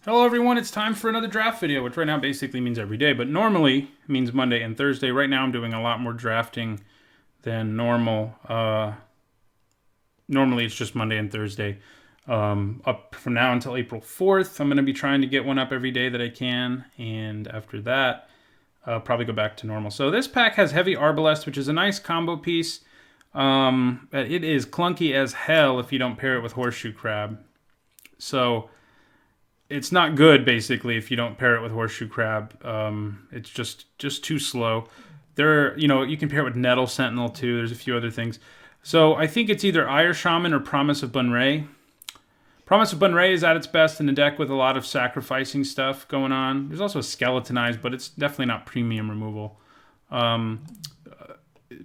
Hello everyone, it's time for another draft video, which right now basically means every day, but normally means Monday and Thursday. Right now I'm doing a lot more drafting than normal. Normally it's just Monday and Thursday. Up from now until April 4th, I'm going to be trying to get one up every day that I can, and after that, I'll probably go back to normal. So this pack has Heavy Arbalest, which is a nice combo piece. It is clunky as hell if you don't pair it with Horseshoe Crab. So it's not good basically if you don't pair it with Horseshoe Crab. It's just too slow. You can pair it with Nettle Sentinel too. There's a few other things. So I think it's either Ire Shaman or Promise of Bunray. Promise of Bunray is at its best in a deck with a lot of sacrificing stuff going on. There's also a Skeletonized, but it's definitely not premium removal.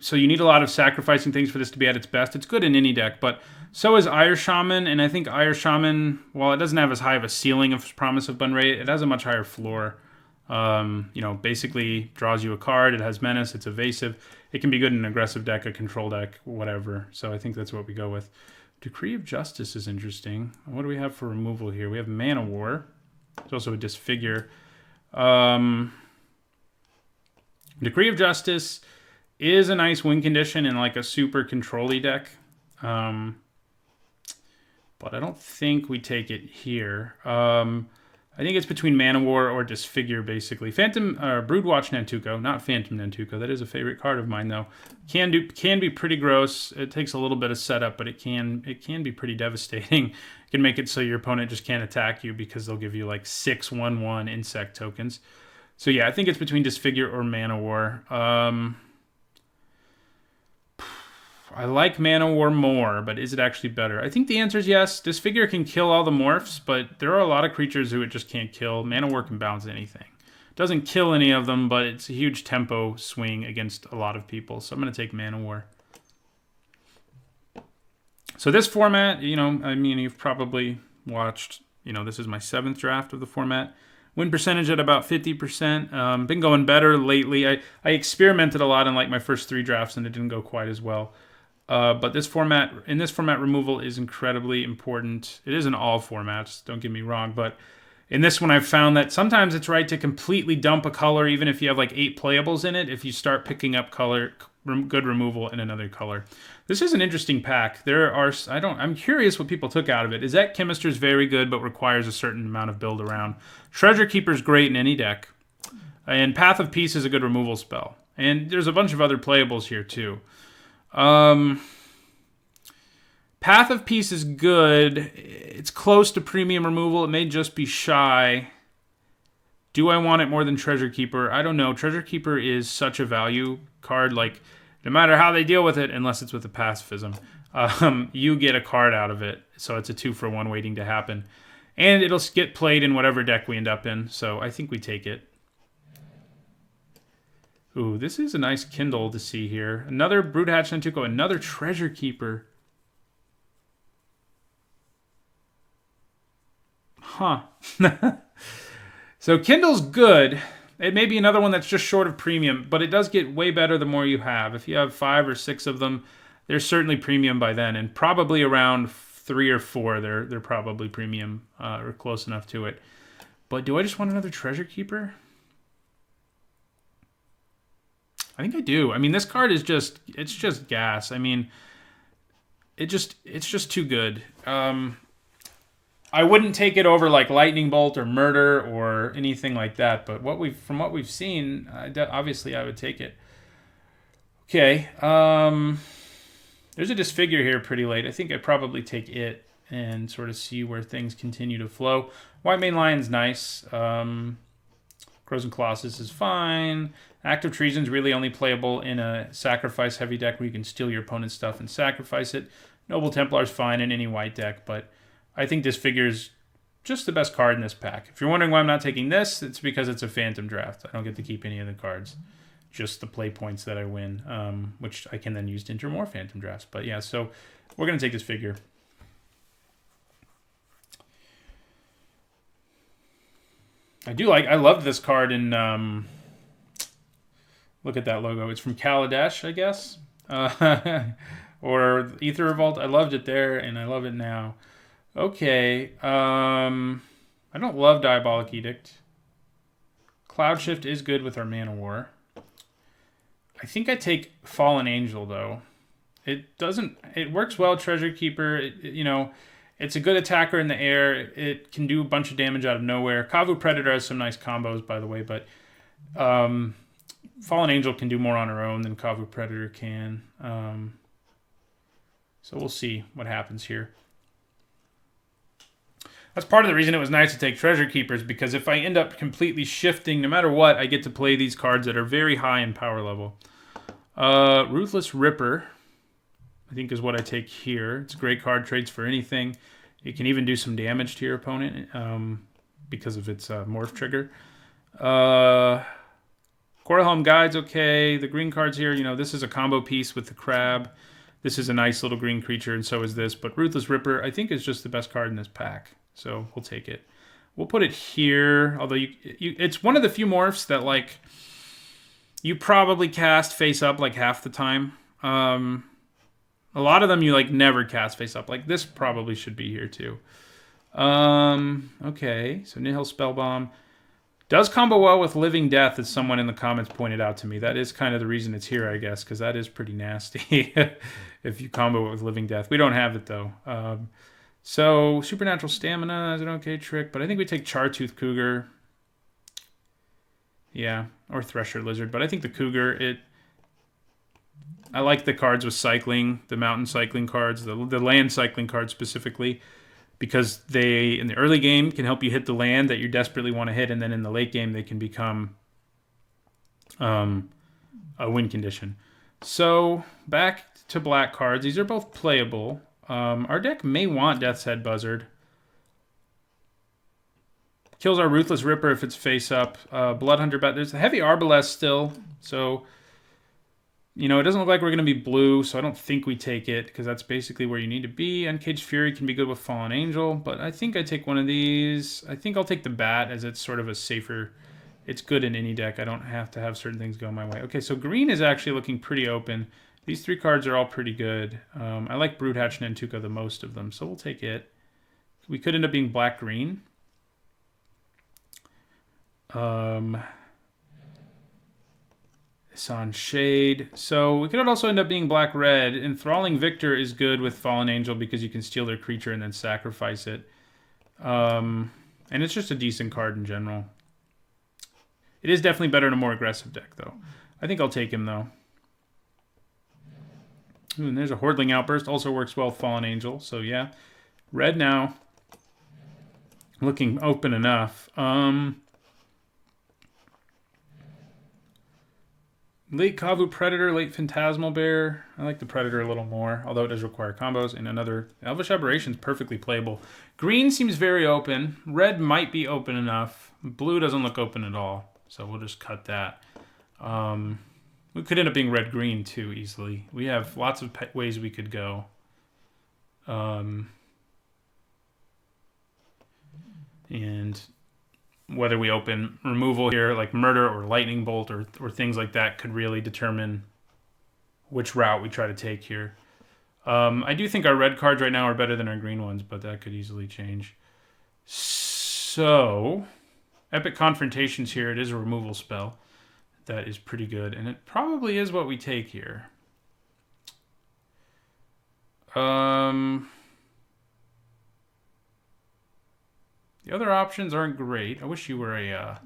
So you need a lot of sacrificing things for this to be at its best. It's good in any deck, but so is Ire Shaman, and I think Ire Shaman, while it doesn't have as high of a ceiling of Promise of Bunray, it has a much higher floor. Basically draws you a card. It has Menace. It's evasive. It can be good in an aggressive deck, a control deck, whatever. So I think that's what we go with. Decree of Justice is interesting. What do we have for removal here? We have Mana War. There's also a Disfigure. Decree of Justice is a nice win condition in like a super control-y deck. But I don't think we take it here. I think it's between Mana War or Disfigure, basically. Broodwatch Nantuko, not Phantom Nantuko. That is a favorite card of mine, though. Can be pretty gross. It takes a little bit of setup, but it can be pretty devastating. It can make it so your opponent just can't attack you because they'll give you like 6/1/1 insect tokens. So yeah, I think it's between Disfigure or Mana War. I like Mana War more, but is it actually better? I think the answer is yes. Disfigure can kill all the morphs, but there are a lot of creatures who it just can't kill. Mana War can bounce anything. It doesn't kill any of them, but it's a huge tempo swing against a lot of people. So I'm going to take Mana War. So this format, you've probably watched, this is my 7th draft of the format. Win percentage at about 50%. Been going better lately. I experimented a lot in like my first 3 drafts, and it didn't go quite as well. But in this format, removal is incredibly important. It is in all formats, don't get me wrong, but in this one I've found that sometimes it's right to completely dump a color, even if you have like 8 playables in it, if you start picking up good removal in another color. This is an interesting pack. I'm curious what people took out of it. Izet Chemister is very good, but requires a certain amount of build around. Treasure Keeper is great in any deck. And Path of Peace is a good removal spell. And there's a bunch of other playables here too. Path of Peace is good. It's close to premium removal. It may just be shy. Do I want it more than Treasure Keeper? I don't know. Treasure Keeper is such a value card. Like, no matter how they deal with it, unless it's with a pacifism, you get a card out of it. So it's a 2-for-1 waiting to happen. And it'll get played in whatever deck we end up in. So I think we take it. Ooh, this is a nice Kindle to see here. Another Broodhatch Nantuko, another Treasure Keeper. Huh. So Kindle's good. It may be another one that's just short of premium, but it does get way better the more you have. If you have 5 or 6 of them, they're certainly premium by then, and probably around 3 or 4, they're probably premium or close enough to it. But do I just want another Treasure Keeper? I think I do. I mean, this card is just gas. I mean, it's just too good. I wouldn't take it over like Lightning Bolt or Murder or anything like that, but from what we've seen, obviously I would take it. Okay, there's a Disfigure here pretty late. I think I'd probably take it and sort of see where things continue to flow. White Mane Lion's nice. Crows and Colossus is fine. Active Treason's really only playable in a sacrifice-heavy deck where you can steal your opponent's stuff and sacrifice it. Noble Templar's fine in any white deck, but I think Disfigure's just the best card in this pack. If you're wondering why I'm not taking this, it's because it's a Phantom draft. I don't get to keep any of the cards. Just the play points that I win, which I can then use to enter more Phantom drafts. But yeah, so we're going to take Disfigure. I loved this card in, look at that logo. It's from Kaladesh, I guess. Or Aether Revolt. I loved it there, and I love it now. Okay. I don't love Diabolic Edict. Cloud Shift is good with our Mana War. I think I take Fallen Angel, though. It works well, Treasure Keeper. It's a good attacker in the air. It can do a bunch of damage out of nowhere. Kavu Predator has some nice combos, by the way, but Fallen Angel can do more on her own than Kavu Predator can. So we'll see what happens here. That's part of the reason it was nice to take Treasure Keepers, because if I end up completely shifting, no matter what, I get to play these cards that are very high in power level. Ruthless Ripper, I think, is what I take here. It's a great card, trades for anything. It can even do some damage to your opponent because of its morph trigger. Corahelm Guide's okay. The green cards here, this is a combo piece with the crab. This is a nice little green creature, and so is this. But Ruthless Ripper, I think, is just the best card in this pack. So we'll take it. We'll put it here. Although it's one of the few morphs that, like, you probably cast face up like half the time. A lot of them you like never cast face up. Like this probably should be here too. Okay, so Nihil Spellbomb does combo well with Living Death, as someone in the comments pointed out to me. That is kind of the reason it's here, I guess, because that is pretty nasty if you combo it with Living Death. We don't have it though. So Supernatural Stamina is an okay trick, but I think we take Chartooth Cougar. Yeah, or Thresher Lizard, but I think the Cougar, I like the cards with cycling, the mountain cycling cards, the land cycling cards specifically, because they, in the early game, can help you hit the land that you desperately want to hit, and then in the late game, they can become a win condition. So, back to black cards. These are both playable. Our deck may want Death's Head Buzzard. Kills our Ruthless Ripper if it's face up. Bloodhunter Bat. There's a heavy Arbalest still, so it doesn't look like we're going to be blue, so I don't think we take it, because that's basically where you need to be. Uncaged Fury can be good with Fallen Angel, but I think I take one of these. I think I'll take the Bat, as it's sort of a safer... It's good in any deck. I don't have to have certain things go my way. Okay, so green is actually looking pretty open. These three cards are all pretty good. I like Brood Hatch and Nantuko the most of them, so we'll take it. We could end up being black-green. It's on Shade. So we could also end up being black-red. Enthralling Victor is good with Fallen Angel because you can steal their creature and then sacrifice it. And it's just a decent card in general. It is definitely better in a more aggressive deck, though. I think I'll take him, though. Ooh, and there's a Hordling Outburst. Also works well with Fallen Angel. So, yeah. Red now. Looking open enough. Late Kavu Predator, late Phantasmal Bear. I like the Predator a little more, although it does require combos. And another Elvish Aberration is perfectly playable. Green seems very open. Red might be open enough. Blue doesn't look open at all, so we'll just cut that. We could end up being red-green, too, easily. We have lots of ways we could go. And whether we open removal here, like Murder or Lightning Bolt or things like that, could really determine which route we try to take here. I do think our red cards right now are better than our green ones, but that could easily change. So, Epic Confrontations here. It is a removal spell. That is pretty good, and it probably is what we take here. The other options aren't great. I wish you were a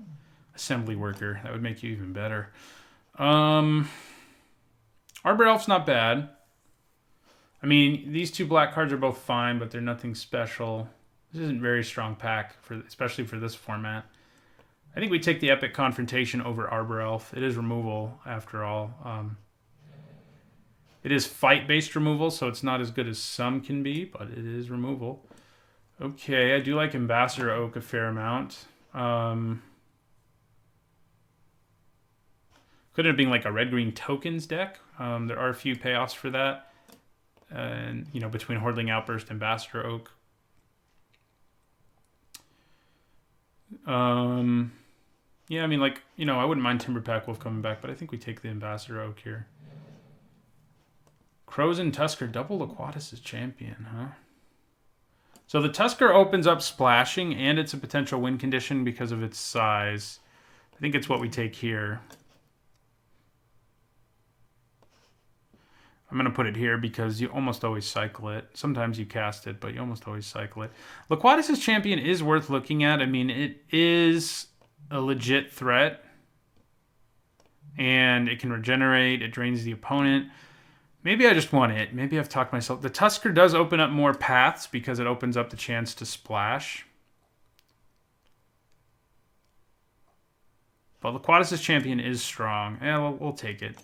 assembly worker. That would make you even better. Arbor Elf's not bad. I mean, these two black cards are both fine, but they're nothing special. This isn't a very strong pack, especially for this format. I think we take the Epic Confrontation over Arbor Elf. It is removal, after all. It is fight-based removal, so it's not as good as some can be, but it is removal. Okay, I do like Ambassador Oak a fair amount. Could end up being like a red-green tokens deck. There are a few payoffs for that. And, between Hordling Outburst and Ambassador Oak. Yeah, I mean, I wouldn't mind Timberpack Wolf coming back, but I think we take the Ambassador Oak here. Crows and Tusker, double Aquatis' champion, huh? So the Tusker opens up splashing, and it's a potential win condition because of its size. I think it's what we take here. I'm going to put it here because you almost always cycle it. Sometimes you cast it, but you almost always cycle it. Laquatus' Champion is worth looking at. I mean, it is a legit threat. And it can regenerate. It drains the opponent. Maybe I just want it. Maybe I've talked myself. The Tusker does open up more paths because it opens up the chance to splash. But Laquatus' Champion is strong. Yeah, we'll take it.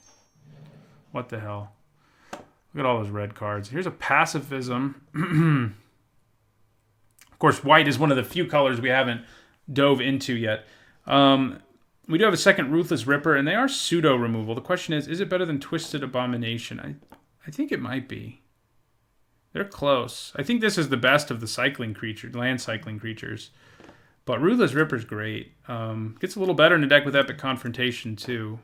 What the hell? Look at all those red cards. Here's a Pacifism. Of course, white is one of the few colors we haven't dove into yet. We do have a second Ruthless Ripper, and they are pseudo removal. The question is it better than Twisted Abomination? I think it might be. They're close. I think this is the best of the cycling creatures, land cycling creatures. But Ruthless Ripper's great. Gets a little better in a deck with Epic Confrontation, too.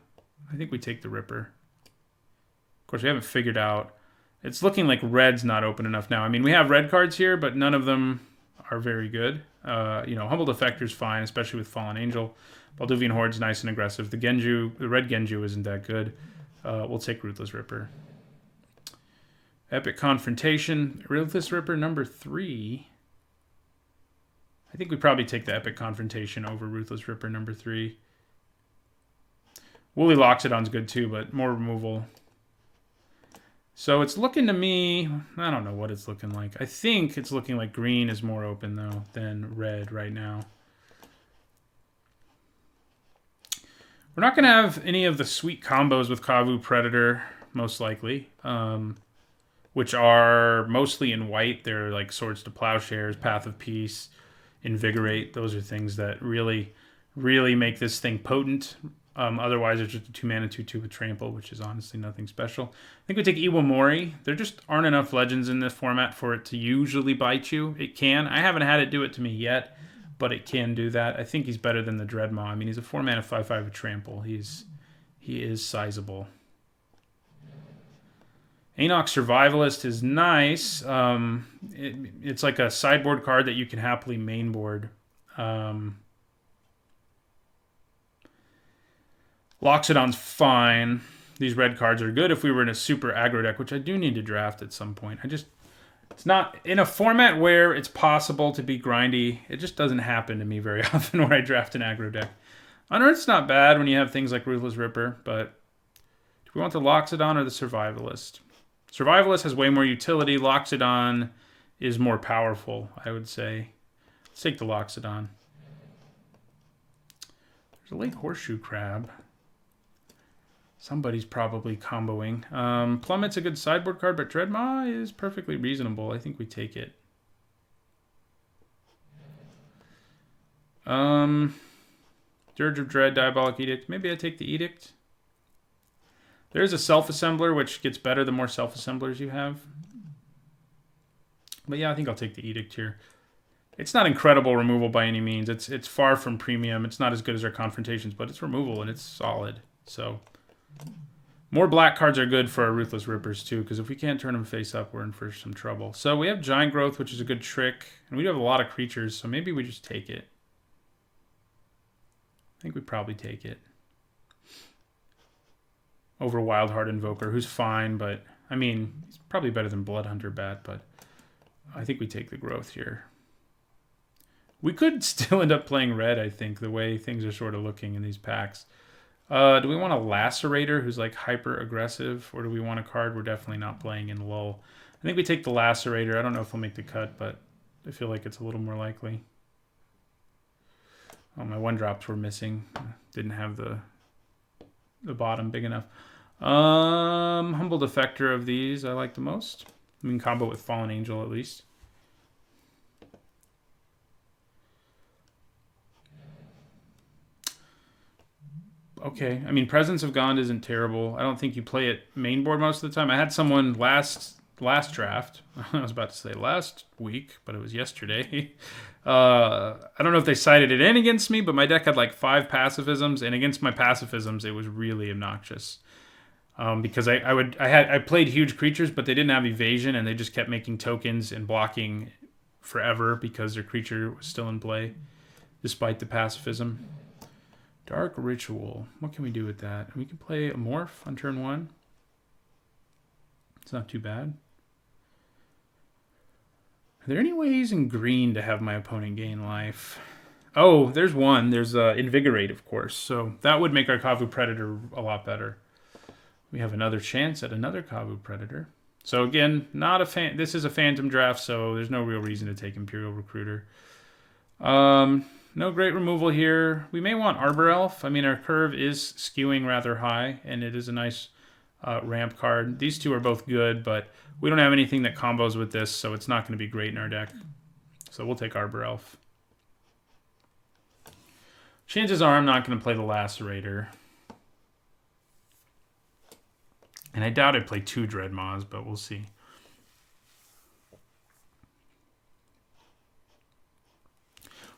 I think we take the Ripper. Of course, we haven't figured out. It's looking like red's not open enough now. I mean, we have red cards here, but none of them are very good. Humble Defector's fine, especially with Fallen Angel. Balduvian Horde's nice and aggressive. The red Genju isn't that good. We'll take Ruthless Ripper. Epic Confrontation. Ruthless Ripper number 3. I think we probably take the Epic Confrontation over Ruthless Ripper number 3. Woolly Loxodon's good too, but more removal. So it's looking to me, I don't know what it's looking like. I think it's looking like green is more open, though, than red right now. We're not going to have any of the sweet combos with Kavu Predator, most likely, which are mostly in white. They're like Swords to Plowshares, Path of Peace, Invigorate. Those are things that really, really make this thing potent. Otherwise, it's just a 2-mana 2/2 with Trample, which is honestly nothing special. I think we take Iwamori. There just aren't enough legends in this format for it to usually bite you. It can. I haven't had it do it to me yet, but it can do that. I think he's better than the Dreadmaw. I mean, he's a 4-mana 5/5 with Trample. He is sizable. Anok Survivalist is nice. It's like a sideboard card that you can happily mainboard. Loxodon's fine. These red cards are good if we were in a super aggro deck, which I do need to draft at some point. It's not in a format where it's possible to be grindy. It just doesn't happen to me very often when I draft an aggro deck. Unearth's not bad when you have things like Ruthless Ripper, but do we want the Loxodon or the Survivalist? Survivalist has way more utility. Loxodon is more powerful, I would say. Let's take the Loxodon. There's a late Horseshoe Crab. Somebody's probably comboing. Plummet's a good sideboard card, but Dreadmaw is perfectly reasonable. I think we take it. Dirge of Dread, Diabolic Edict. Maybe I take the Edict. There's a Self-Assembler, which gets better the more Self-Assemblers you have. But yeah, I think I'll take the Edict here. It's not incredible removal by any means. It's far from premium. It's not as good as our Confrontations, but it's removal and it's solid. So more black cards are good for our Ruthless Rippers too, because if we can't turn them face up, we're in for some trouble. So we have Giant Growth, which is a good trick, and we do have a lot of creatures, so maybe we just take it. I think we probably take it over Wildheart Invoker, who's fine, but I mean, he's probably better than Bloodhunter Bat, but I think we take the Growth here. We could still end up playing red, I think, the way things are sort of looking in these packs. Do we want a Lacerator who's like hyper aggressive, or do we want a card we're definitely not playing in Lull? I think we take the Lacerator. I don't know if he'll make the cut, but I feel like it's a little more likely. Oh, my 1-drops were missing. Didn't have the bottom big enough. Humble Defector of these I like the most. We can combo with Fallen Angel at least. Okay, I mean, Presence of Gond isn't terrible. I don't think you play it main board most of the time. I had someone last draft. I was about to say last week, but it was yesterday. I don't know if they cited it in against me, but my deck had like 5 pacifisms, and against my pacifisms, it was really obnoxious. Because I played huge creatures, but they didn't have evasion, and they just kept making tokens and blocking forever because their creature was still in play, despite the pacifism. Dark Ritual. What can we do with that? We can play a Morph on turn 1. It's not too bad. Are there any ways in green to have my opponent gain life? Oh, there's one. There's Invigorate, of course. So that would make our Kavu Predator a lot better. We have another chance at another Kavu Predator. So again, not a fan. This is a Phantom draft, so there's no real reason to take Imperial Recruiter. No great removal here. We may want Arbor Elf. I mean, our curve is skewing rather high, and it is a nice ramp card. These two are both good, but we don't have anything that combos with this, so it's not going to be great in our deck. So we'll take Arbor Elf. Chances are I'm not going to play the Lacerator. And I doubt I'd play 2 Dreadmaws, but we'll see.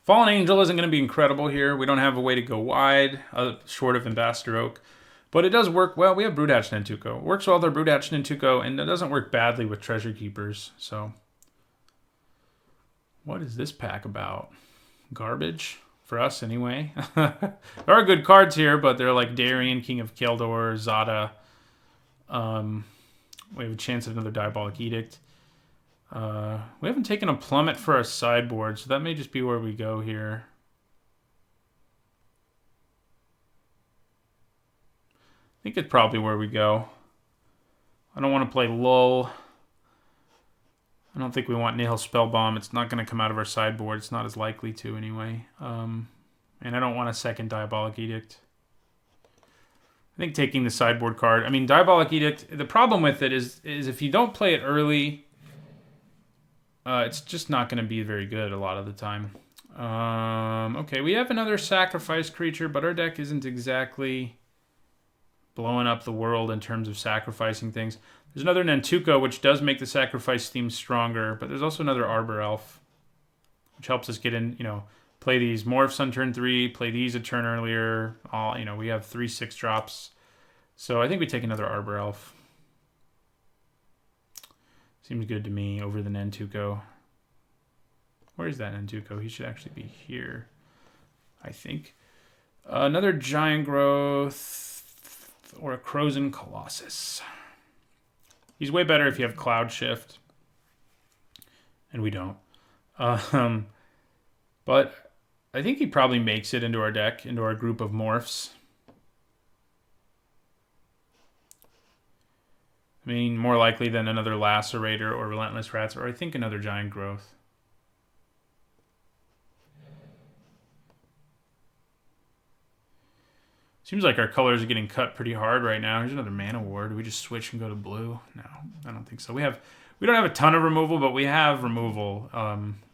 Fallen Angel isn't going to be incredible here. We don't have a way to go wide, short of Ambassador Oak. But it does work well. We have Broodhatch Nantuko. It works well with our Broodhatch Nantuko, and it doesn't work badly with Treasure Keepers. So, what is this pack about? Garbage? For us, anyway. There are good cards here, but they're like Darien, King of Keldor, Zada. We have a chance at another Diabolic Edict. We haven't taken a Plummet for our sideboard, so that may just be where we go here. I think it's probably where we go. I don't want to play Lull. I don't think we want Nihil Spellbomb. It's not going to come out of our sideboard. It's not as likely to anyway. And I don't want a second Diabolic Edict. I think taking the sideboard card. I mean, Diabolic Edict, the problem with it is if you don't play it early, it's just not going to be very good a lot of the time. Okay, we have another sacrifice creature, but our deck isn't exactly blowing up the world in terms of sacrificing things. There's another Nantuko, which does make the sacrifice theme stronger, but there's also another Arbor Elf, which helps us get in, play these Morphs on turn 3, play these a turn earlier. We have 3 6-drops. So I think we take another Arbor Elf. Seems good to me over the Nantuko. Where is that Nantuko? He should actually be here, I think. Another Giant Growth or a Krosan Colossus. He's way better if you have Cloud Shift. And we don't. But I think he probably makes it into our deck, into our group of Morphs. I mean, more likely than another Lacerator or Relentless Rats, or I think another Giant Growth. Seems like our colors are getting cut pretty hard right now. Here's another Mana War. Do we just switch and go to blue? No, I don't think so. We don't have a ton of removal, but we have removal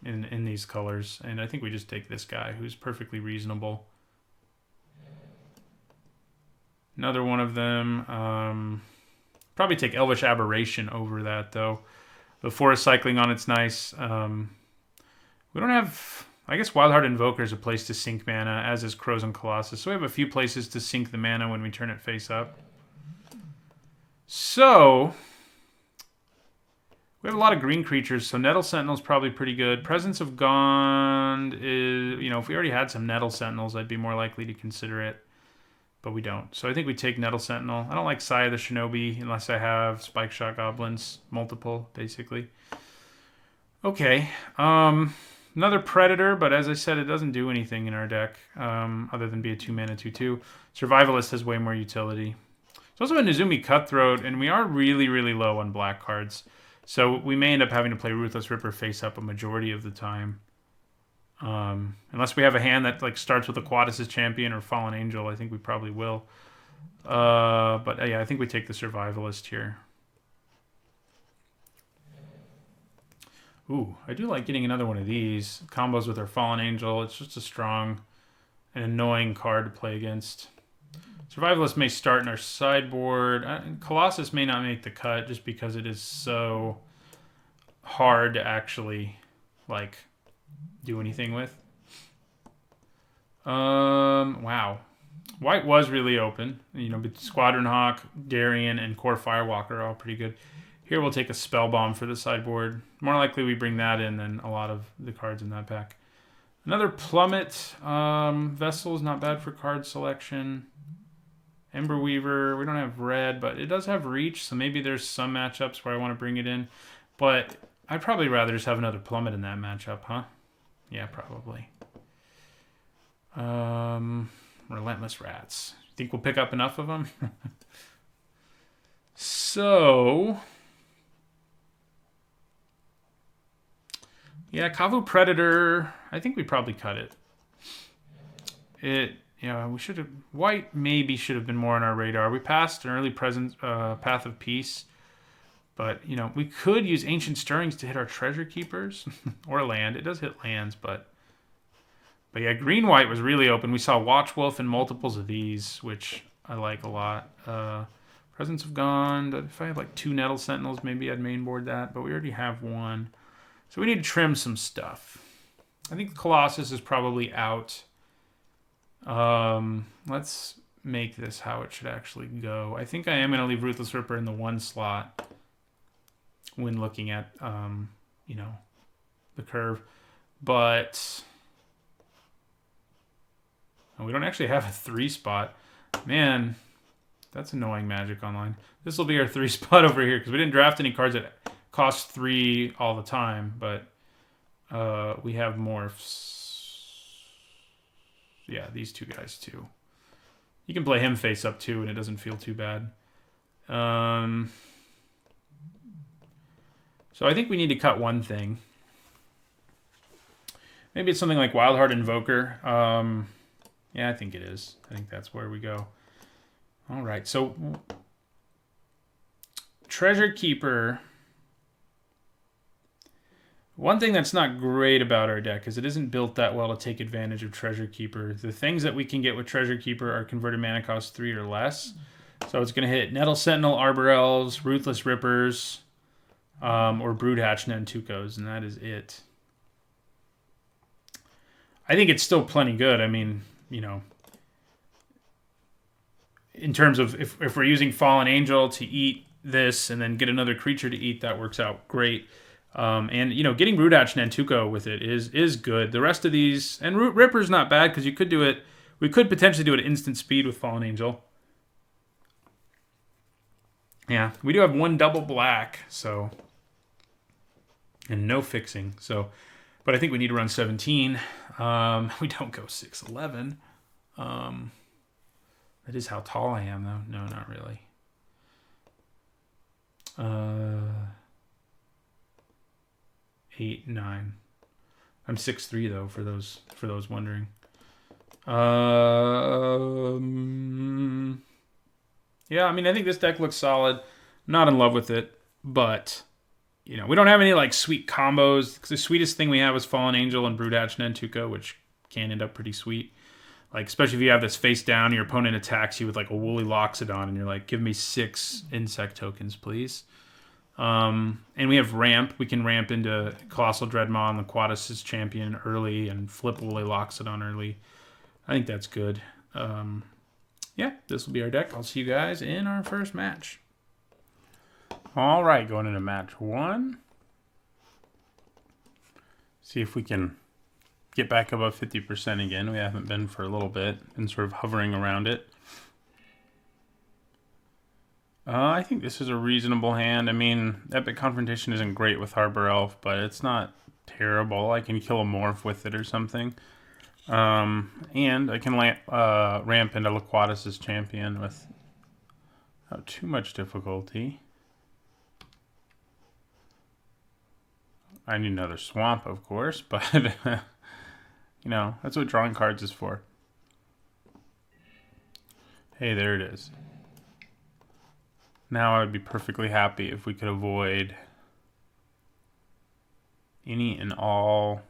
in these colors. And I think we just take this guy, who's perfectly reasonable. Another one of them. Probably take Elvish Aberration over that, though. The Forest Cycling on it's nice. We don't have... I guess Wildheart Invoker is a place to sink mana, as is Krosan Colossus. So we have a few places to sink the mana when we turn it face up. So... we have a lot of green creatures, so Nettle Sentinel's probably pretty good. Presence of Gond is... if we already had some Nettle Sentinels, I'd be more likely to consider it. But we don't. So I think we take Nettle Sentinel. I don't like Sai the Shinobi unless I have Spike Shot Goblins. Multiple, basically. Okay. Another Predator, but as I said, it doesn't do anything in our deck other than be a 2-mana 2/2. Survivalist has way more utility. There's also a Nezumi Cutthroat, and we are really, really low on black cards. So we may end up having to play Ruthless Ripper face up a majority of the time. Unless we have a hand that starts with Aquatis' Champion or Fallen Angel, I think we probably will. But yeah, I think we take the Survivalist here. Ooh, I do like getting another one of these. Combos with our Fallen Angel. It's just a strong and annoying card to play against. Survivalist may start in our sideboard. Colossus may not make the cut just because it is so hard to actually, do anything with. Wow. White was really open. Squadron Hawk, Darien, and Core Firewalker are all pretty good. Here we'll take a Spell Bomb for the sideboard. More likely we bring that in than a lot of the cards in that pack. Another Plummet. Vessel is not bad for card selection. Ember Weaver. We don't have red, but it does have reach, so maybe there's some matchups where I want to bring it in. But I'd probably rather just have another Plummet in that matchup, huh? Yeah, probably. Relentless Rats. Think we'll pick up enough of them? So... yeah, Kavu Predator. I think we probably cut it. We should have. White maybe should have been more on our radar. We passed an early Path of Peace, but we could use Ancient Stirrings to hit our Treasure Keepers or land. It does hit lands, but yeah, green white was really open. We saw Watchwolf and multiples of these, which I like a lot. Presence of Gone. If I had like 2 Nettle Sentinels, maybe I'd mainboard that, but we already have one. So we need to trim some stuff. I think the Colossus is probably out. Let's make this how it should actually go. I think I am going to leave Ruthless Ripper in the 1 slot when looking at, the curve. But we don't actually have a 3 spot. Man, that's annoying, Magic Online. This will be our 3 spot over here because we didn't draft any cards that cost 3 all the time, but we have morphs. Yeah, these 2 guys too. You can play him face up too, and it doesn't feel too bad. So I think we need to cut one thing. Maybe it's something like Wildheart Invoker. Yeah, I think it is. I think that's where we go. All right, so Treasure Keeper. One thing that's not great about our deck is it isn't built that well to take advantage of Treasure Keeper. The things that we can get with Treasure Keeper are converted mana cost 3 or less. So it's going to hit Nettle Sentinel, Arbor Elves, Ruthless Rippers, or Broodhatch Nantukos, and that is it. I think it's still plenty good. I mean, in terms of if we're using Fallen Angel to eat this and then get another creature to eat, that works out great. And getting Broodhatch Nantuko with it is good. The rest of these, and Root Ripper's not bad because you could do it. We could potentially do it at instant speed with Fallen Angel. Yeah, we do have 1 double black, so, and no fixing. So, but I think we need to run 17. We don't go 6'11". That is how tall I am, though. No, not really. 8, 9. I'm 6'3", though, for those wondering. Yeah, I mean, I think this deck looks solid. I'm not in love with it, but we don't have any like sweet combos. The sweetest thing we have is Fallen Angel and Broodhatch Nantuko, which can end up pretty sweet. Like, especially if you have this face down, your opponent attacks you with like a Woolly Loxodon, and you're like, give me 6 insect tokens, please. And we have ramp. We can ramp into Colossal Dreadmaw and Laquatus' Champion early and flip Woolly Loxodon early. I think that's good. Yeah, this will be our deck. I'll see you guys in our first match. All right, going into match 1. See if we can get back above 50% again. We haven't been for a little bit and sort of hovering around it. I think this is a reasonable hand. I mean, Epic Confrontation isn't great with Harbor Elf, but it's not terrible. I can kill a Morph with it or something. And I can ramp into Laquatus' Champion without too much difficulty. I need another Swamp, of course, but that's what drawing cards is for. Hey, there it is. Now I would be perfectly happy if we could avoid any and all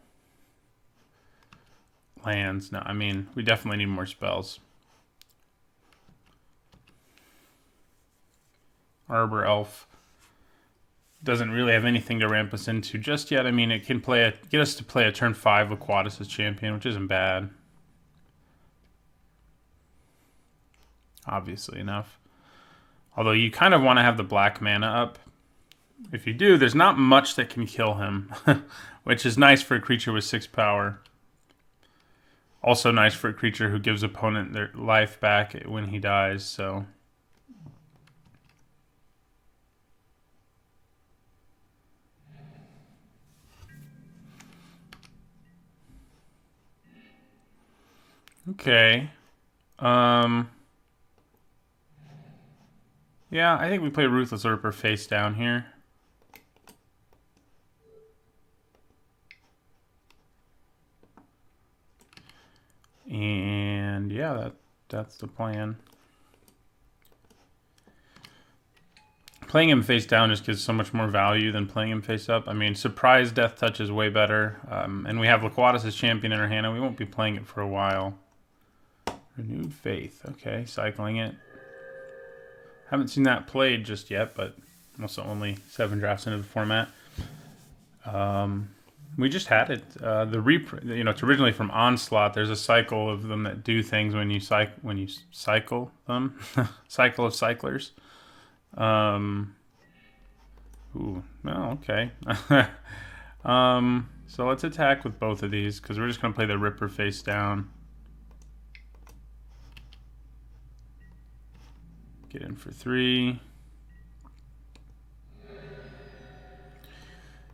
lands. No, I mean, we definitely need more spells. Arbor Elf doesn't really have anything to ramp us into just yet. I mean, it can get us to play a turn 5 Laquatus' Champion, which isn't bad. Obviously enough. Although you kind of want to have the black mana up If you do, there's not much that can kill him, which is nice for a creature with 6 power. Also nice for a creature who gives opponent their life back when he dies, so... Okay. Yeah, I think we play Ruthless Ripper face down here. And yeah, that's the plan. Playing him face down just gives so much more value than playing him face up. I mean, Surprise Death Touch is way better. And we have Laquatus as champion in our hand, and we won't be playing it for a while. Renewed Faith. Okay, cycling it. Haven't seen that played just yet, but also only 7 drafts into the format. We just had it. It's originally from Onslaught. There's a cycle of them that do things when you cycle them. Cycle of cyclers. Okay. So let's attack with both of these because we're just gonna play the Ripper face down. Get in for 3.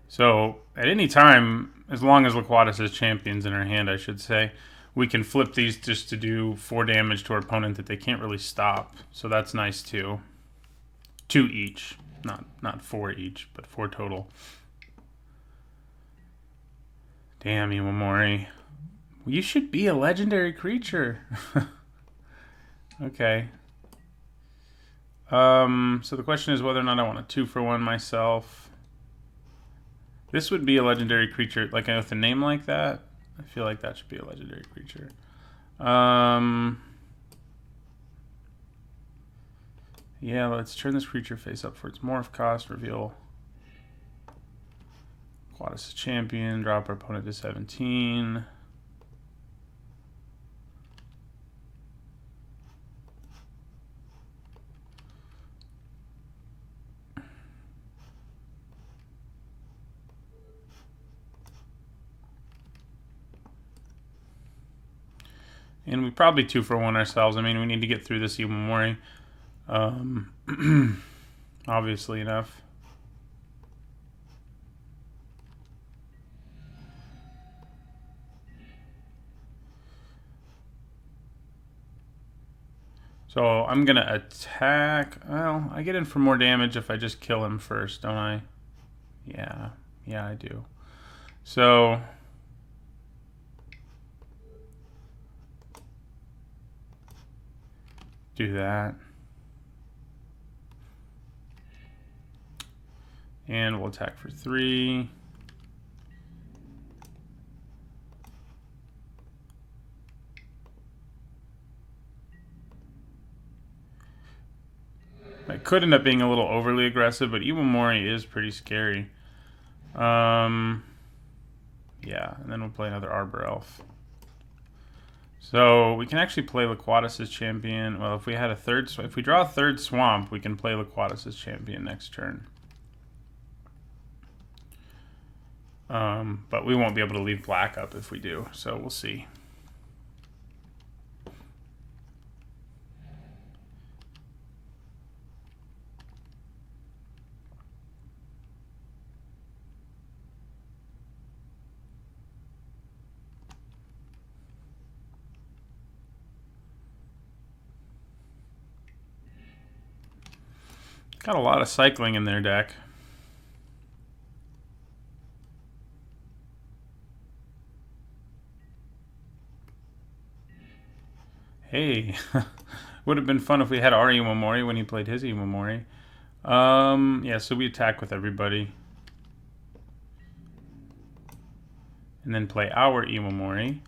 So at any time, as long as Laquatus has champions in our hand, I should say, we can flip these just to do 4 damage to our opponent that they can't really stop. So that's nice too. 2 each, not 4 each, but 4 total. Damn, Iwamori. You should be a legendary creature. Okay. So the question is whether or not I want a 2-for-1 myself. This would be a legendary creature, like with a name like that. I feel like that should be a legendary creature. Yeah, let's turn this creature face up for its morph cost, reveal Laquatus champion, drop our opponent to 17. And we probably 2-for-1 ourselves. I mean, we need to get through this Iwamori. Obviously enough. So I'm gonna attack. Well, I get in for more damage if I just kill him first, don't I? Yeah, I do. So do that. And we'll attack for 3. It could end up being a little overly aggressive, but Iwamori is pretty scary. Yeah, and then we'll play another Arbor Elf. So we can actually play Laquatus as champion. Well, if we had if we draw a 3rd swamp, we can play Laquatus as champion next turn. But we won't be able to leave black up if we do, so we'll see. Got a lot of cycling in their deck. Hey, would have been fun if we had our Iwamori when he played his Iwamori. Yeah, so we attack with everybody. And then play our Iwamori.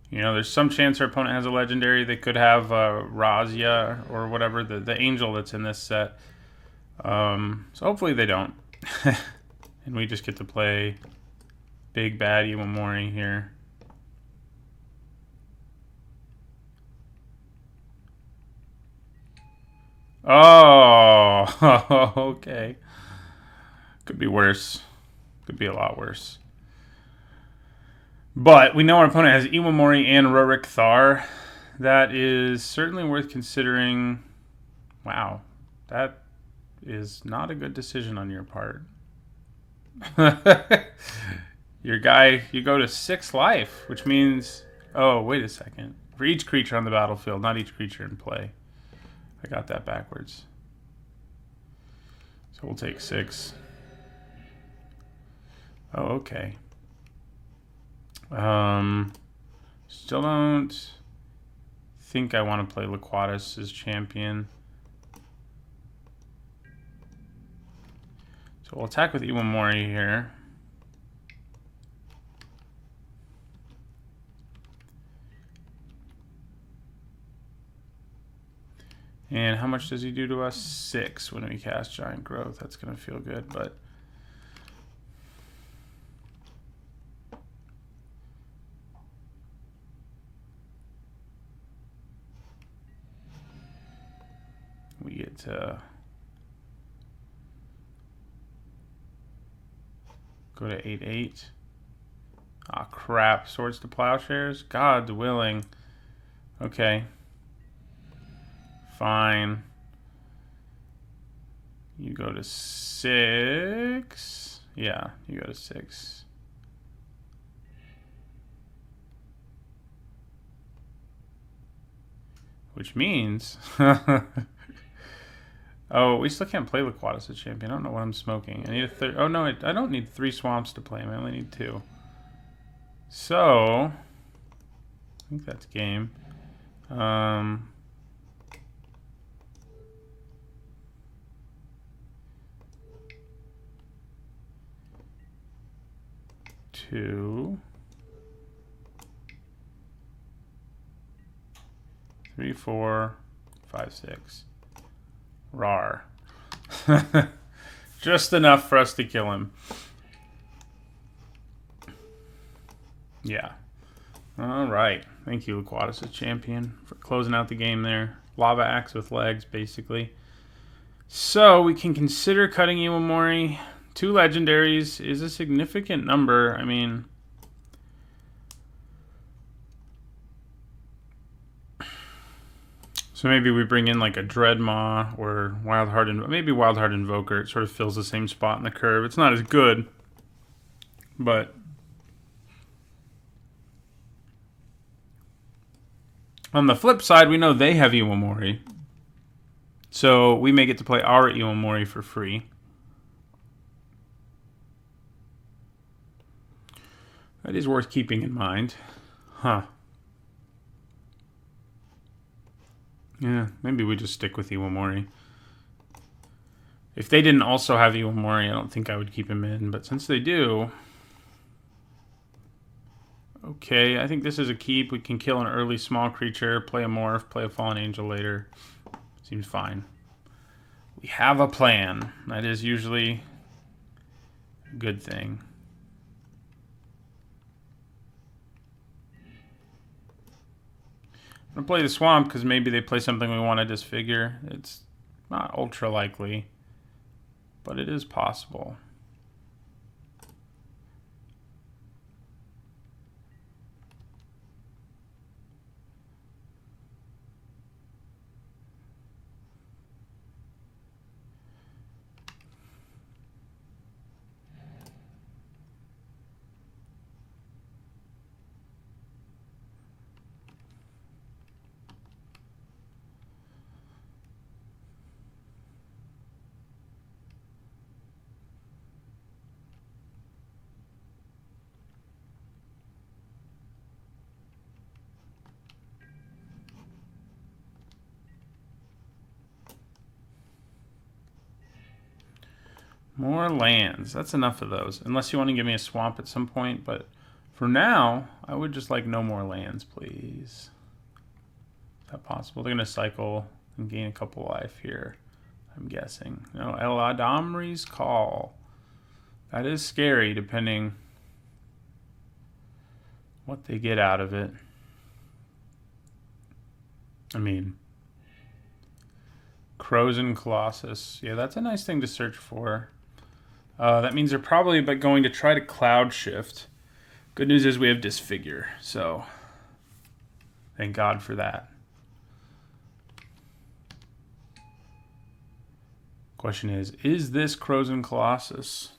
You know, there's some chance our opponent has a legendary. They could have Razia or whatever, the angel that's in this set. So hopefully they don't. And we just get to play big bad Iwamori here. Oh, okay. Could be worse. Could be a lot worse. But we know our opponent has Iwamori and Rurik Thar. That is certainly worth considering. Wow. That is not a good decision on your part. Your guy, you go to 6 life, which means... Oh, wait a second. For each creature on the battlefield, not each creature in play. I got that backwards. So we'll take 6. Oh, okay. Still don't think I want to play Laquatus as champion. So we'll attack with Iwamori here. And how much does he do to us? 6 when we cast Giant Growth. That's going to feel good, but... we get to go to 8/8. Ah, crap. Swords to Plowshares? God willing. Okay. Fine. You go to 6. Yeah, you go to 6. Which means... Oh, we still can't play Laquatus as champion. I don't know what I'm smoking. I need a third... Oh, no, I don't need 3 swamps to play him. I only need 2. So... I think that's game. 2... 3, 4, 5, 6. Rar. Just enough for us to kill him. Yeah. Alright. Thank you, Laquatus, as champion, for closing out the game there. Lava Axe with legs, basically. So, we can consider cutting Iwamori. 2 legendaries is a significant number. I mean... So maybe we bring in like a Dreadmaw or Wildheart, maybe Wildheart Invoker. It sort of fills the same spot in the curve. It's not as good, but on the flip side, we know they have Iwamori, so we may get to play our Iwamori for free. That is worth keeping in mind, huh? Yeah, maybe we just stick with Iwamori. If they didn't also have Iwamori, I don't think I would keep him in. But since they do... Okay, I think this is a keep. We can kill an early small creature, play a Morph, play a Fallen Angel later. Seems fine. We have a plan. That is usually a good thing. I'm going to play the Swamp because maybe they play something we want to disfigure. It's not ultra likely, but it is possible. More lands. That's enough of those. Unless you want to give me a swamp at some point. But for now, I would just like no more lands, please. Is that possible? They're going to cycle and gain a couple life here, I'm guessing. No, Eladamri's Call. That is scary, depending what they get out of it. I mean, Krosan Colossus. Yeah, that's a nice thing to search for. That means they're probably going to try to cloud shift. Good news is we have disfigure, so thank God for that. Question is this Krosan Colossus?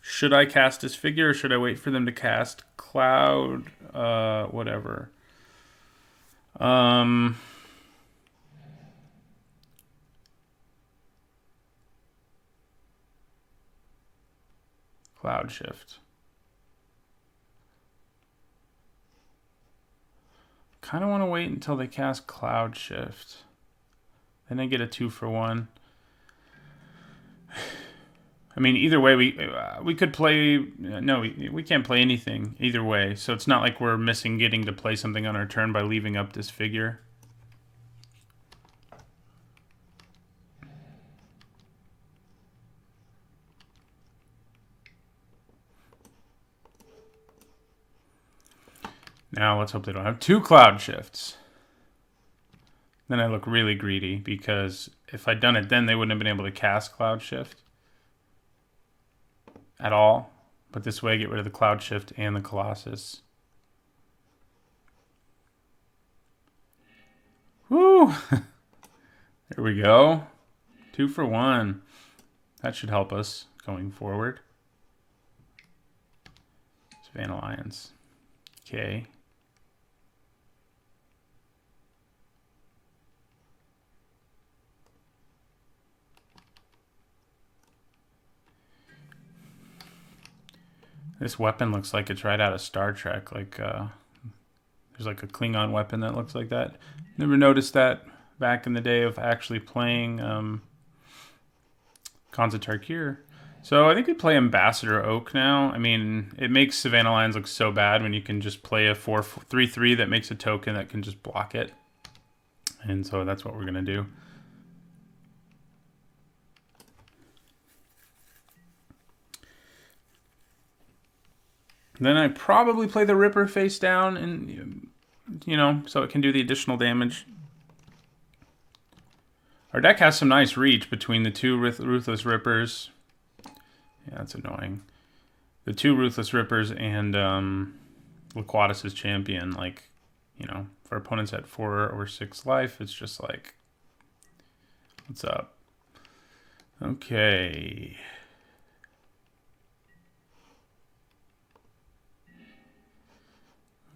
Should I cast disfigure or should I wait for them to cast cloud? Whatever. Cloud shift. Kind of want to wait until they cast cloud shift. Then I get a 2-for-1. I mean, either way, we could play. No, we can't play anything either way. So it's not like we're missing getting to play something on our turn by leaving up disfigure. Now let's hope they don't have 2 cloud shifts. Then I look really greedy, because if I'd done it then, they wouldn't have been able to cast cloud shift at all. But this way I get rid of the cloud shift and the Colossus. Woo! There we go. 2-for-1. That should help us going forward. Savannah Lions. Okay. This weapon looks like it's right out of Star Trek. Like, there's like a Klingon weapon that looks like that. Never noticed that back in the day of actually playing Khans of Tarkir. So I think we play Ambassador Oak now. I mean, it makes Savannah Lions look so bad when you can just play a 4-3-3 that makes a token that can just block it. And so that's what we're going to do. Then I probably play the Ripper face down, and you know, so it can do the additional damage. Our deck has some nice reach between the 2 Ruthless Rippers. Yeah, that's annoying. The 2 Ruthless Rippers and Laquatus' Champion. Like, you know, for opponents at 4 or 6 life, it's just like, what's up? Okay.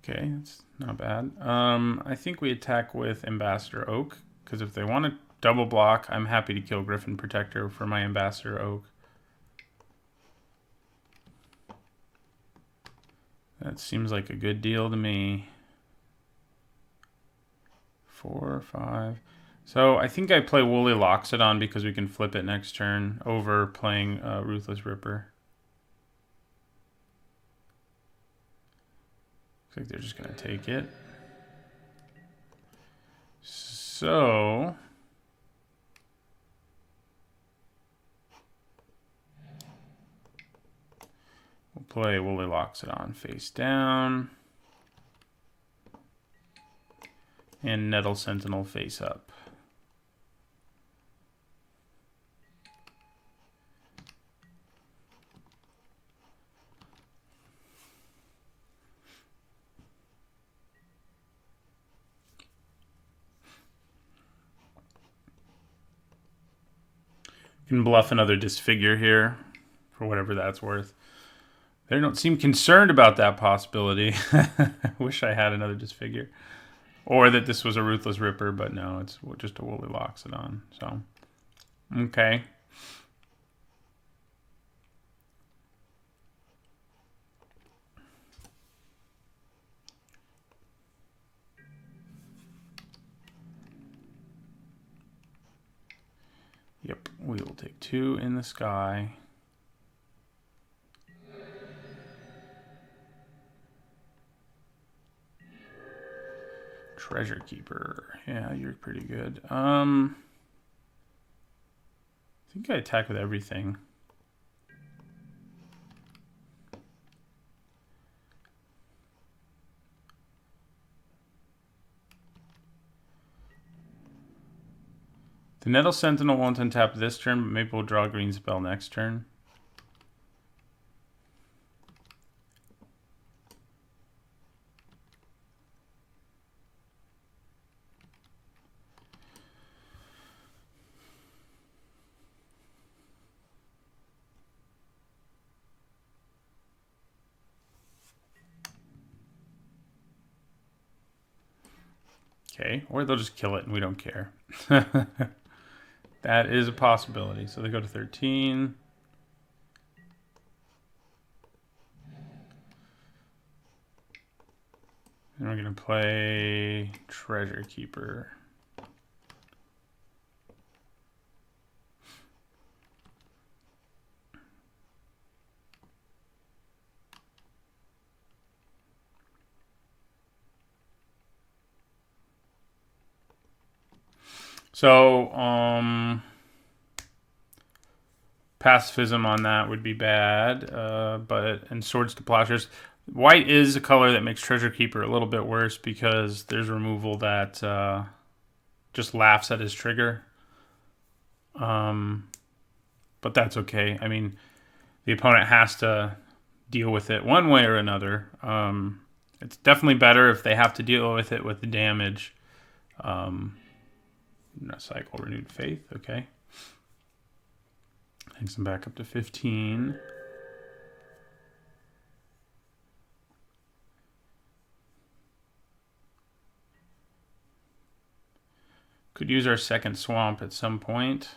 Okay, that's not bad. I think we attack with Ambassador Oak, because if they want to double block, I'm happy to kill Griffin Protector for my Ambassador Oak. That seems like a good deal to me. 4, 5. So I think I play Woolly Loxodon because we can flip it next turn over playing Ruthless Ripper. Looks like they're just going to take it. So we'll play Woolly Loxodon face down. And Nettle Sentinel face up. Can bluff another Disfigure here, for whatever that's worth. They don't seem concerned about that possibility. Wish I had another Disfigure. Or that this was a Ruthless Ripper, but no, it's just a Woolly Loxodon. So, okay. Yep, we will take 2 in the sky. Treasure Keeper. Yeah, you're pretty good. I think I attack with everything. I The Nettle Sentinel won't untap this turn, but maybe we'll draw a green spell next turn. Okay, or they'll just kill it and we don't care. That is a possibility. So they go to 13. And we're going to play Treasure Keeper. So, pacifism on that would be bad, and Swords to Plowshares. White is a color that makes Treasure Keeper a little bit worse because there's removal that just laughs at his trigger. But that's okay. I mean, the opponent has to deal with it one way or another. It's definitely better if they have to deal with it with the damage. Cycle Renewed Faith, okay. Takes them back up to 15. Could use our second swamp at some point.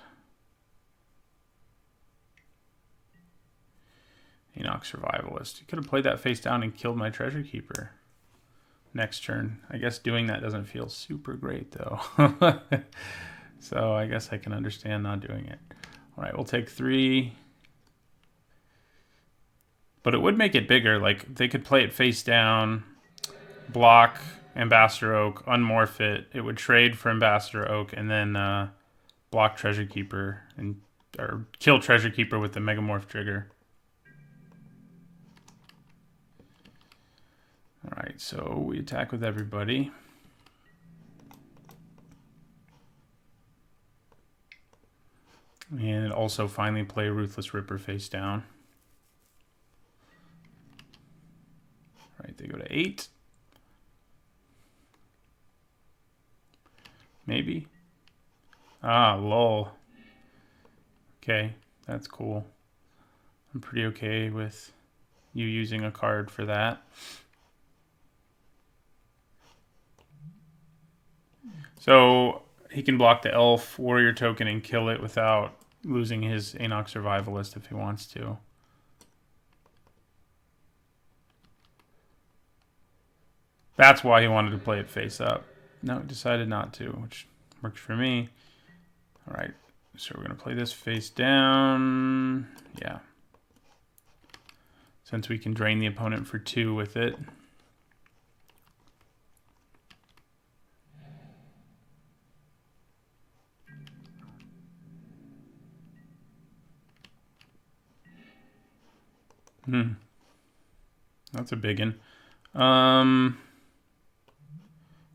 Enoch Survivalist. You could have played that face down and killed my Treasure Keeper next turn. I guess doing that doesn't feel super great though. So I guess I can understand not doing it. All right, we'll take 3. But it would make it bigger. Like they could play it face down, block Ambassador Oak, unmorph it. It would trade for Ambassador Oak and then block Treasure Keeper or kill Treasure Keeper with the Megamorph trigger. All right, so we attack with everybody. And also finally play Ruthless Ripper face down. All right, they go to 8. Maybe. Ah, lol. Okay, that's cool. I'm pretty okay with you using a card for that. So he can block the Elf Warrior token and kill it without losing his Enoch Survivalist if he wants to. That's why he wanted to play it face up. No, he decided not to, which works for me. All right, so we're going to play this face down. Yeah. Since we can drain the opponent for 2 with it. That's a big one.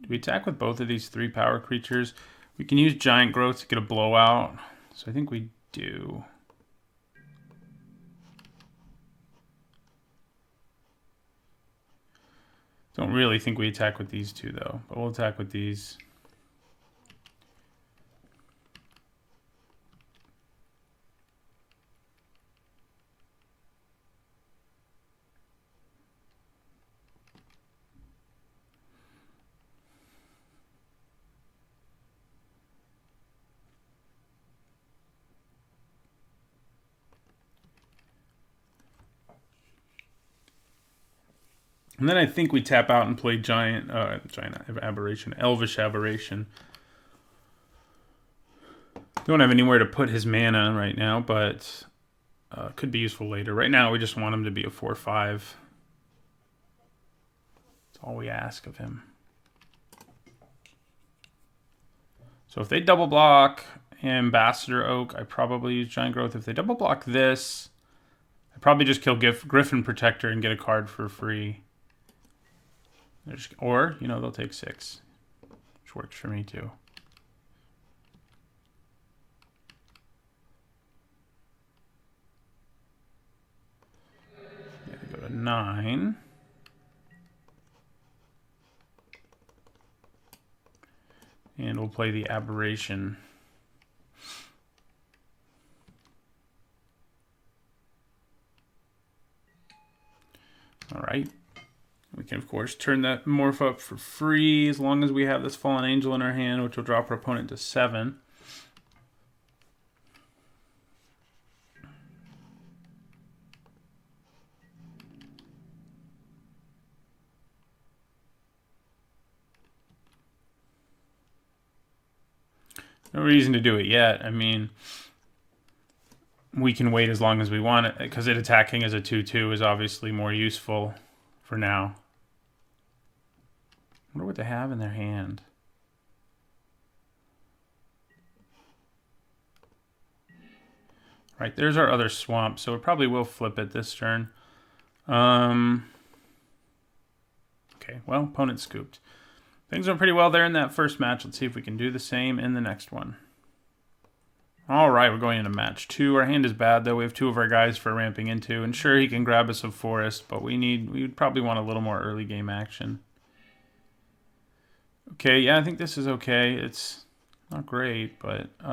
Do we attack with both of these 3 power creatures? We can use Giant Growth to get a blowout. So I think we do. Don't really think we attack with these 2 though, but we'll attack with these. And then I think we tap out and play Giant Aberration, Elvish Aberration. Don't have anywhere to put his mana right now, but could be useful later. Right now, we just want him to be a 4/5. That's all we ask of him. So if they double block Ambassador Oak, I probably use Giant Growth. If they double block this, I probably just kill Griffin Protector and get a card for free. Or, you know, they'll take 6, which works for me too. 9. And we'll play the Aberration. All right. We can, of course, turn that morph up for free as long as we have this Fallen Angel in our hand, which will drop our opponent to 7. No reason to do it yet. I mean, we can wait as long as we want it, because it attacking as a 2/2 is obviously more useful for now. I wonder what they have in their hand. Right, there's our other swamp, so it probably will flip it this turn. Okay, well, opponent scooped. Things went pretty well there in that first match. Let's see if we can do the same in the next one. All right, we're going into match 2. Our hand is bad, though. We have 2 of our guys for ramping into. And sure, he can grab us a forest, but we would probably want a little more early game action. Okay, yeah, I think this is okay. It's not great, but do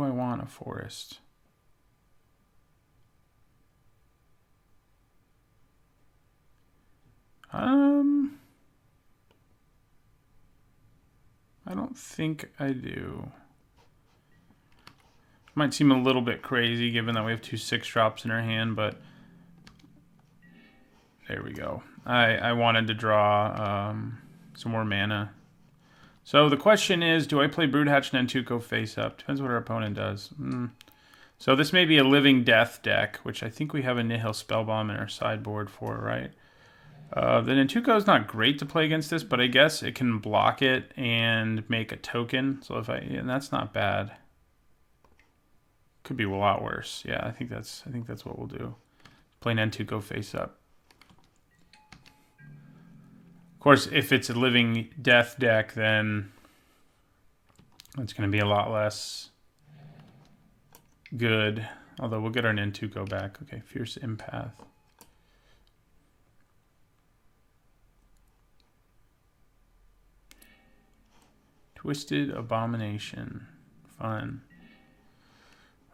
I want a forest? I don't think I do. Might seem a little bit crazy given that we have 2 6-drops in our hand, but there we go. I wanted to draw some more mana. So the question is, do I play Broodhatch Nantuko face up? Depends what our opponent does. So this may be a Living Death deck, which I think we have a Nihil Spellbomb in our sideboard for, right? The Nantuko is not great to play against this, but I guess it can block it and make a token. So and that's not bad. Could be a lot worse. Yeah, I think that's what we'll do. Play Nantuko face up. Of course, if it's a Living Death deck, then it's going to be a lot less good. Although we'll get our Nantuko back. Okay, Fierce Empath. Twisted Abomination. Fun.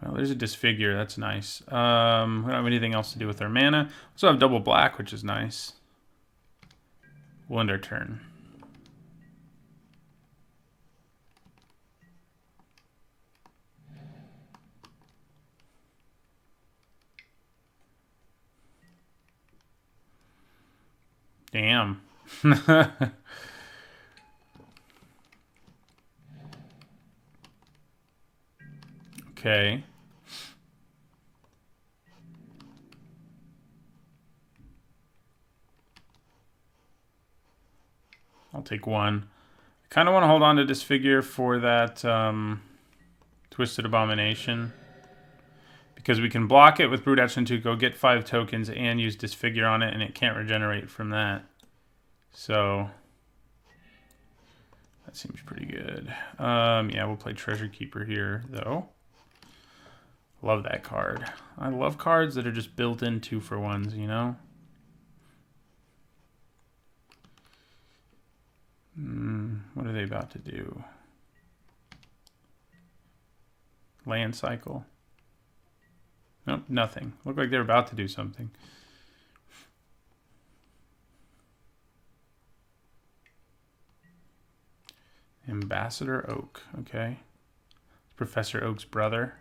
Well, there's a Disfigure. That's nice. We don't have anything else to do with our mana. Also have double black, which is nice. We'll end our turn. Damn. Okay. I'll take 1. I kind of want to hold on to Disfigure for that Twisted Abomination, because we can block it with Broodhatch Nantuko, get 5 tokens, and use Disfigure on it, and it can't regenerate from that. So that seems pretty good. Yeah, we'll play Treasure Keeper here, though. Love that card. I love cards that are just built in 2-for-1s, you know? What are they about to do? Land cycle. Nope, nothing. Looked like they're about to do something. Ambassador Oak. Okay. Professor Oak's brother.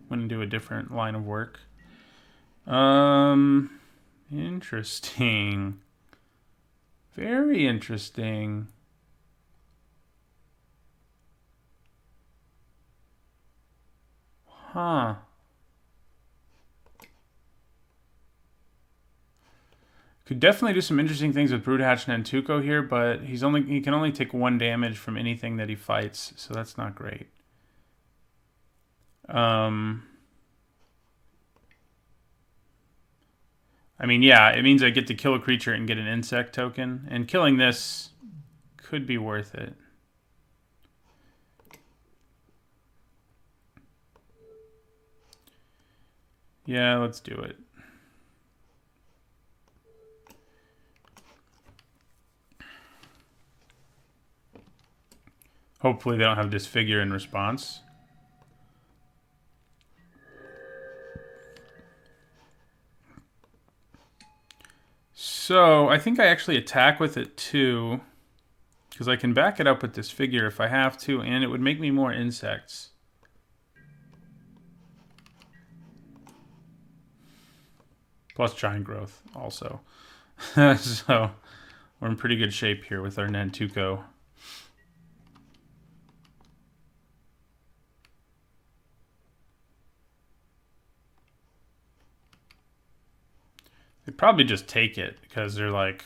Went into a different line of work. Interesting. Very interesting. Huh. Could definitely do some interesting things with Broodhatch Nantuko here, but he can only take 1 damage from anything that he fights, so that's not great. I mean, yeah, it means I get to kill a creature and get an insect token, and killing this could be worth it. Yeah, let's do it. Hopefully they don't have Disfigure in response. So I think I actually attack with it too, because I can back it up with Disfigure if I have to, and it would make me more insects. Plus Giant Growth also. So we're in pretty good shape here with our Nantuko. They probably just take it because they're like,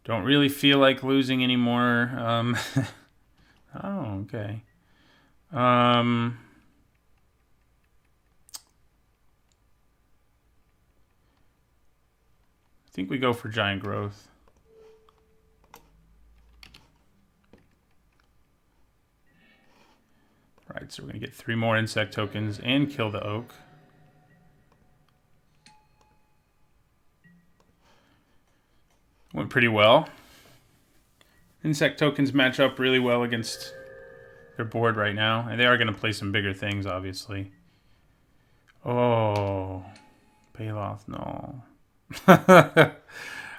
don't really feel like losing anymore. Oh, okay. I think we go for Giant Growth. Right, so we're going to get 3 more insect tokens and kill the oak. Went pretty well. Insect tokens match up really well against their board right now. And they are going to play some bigger things, obviously. Oh, Baloth, no. I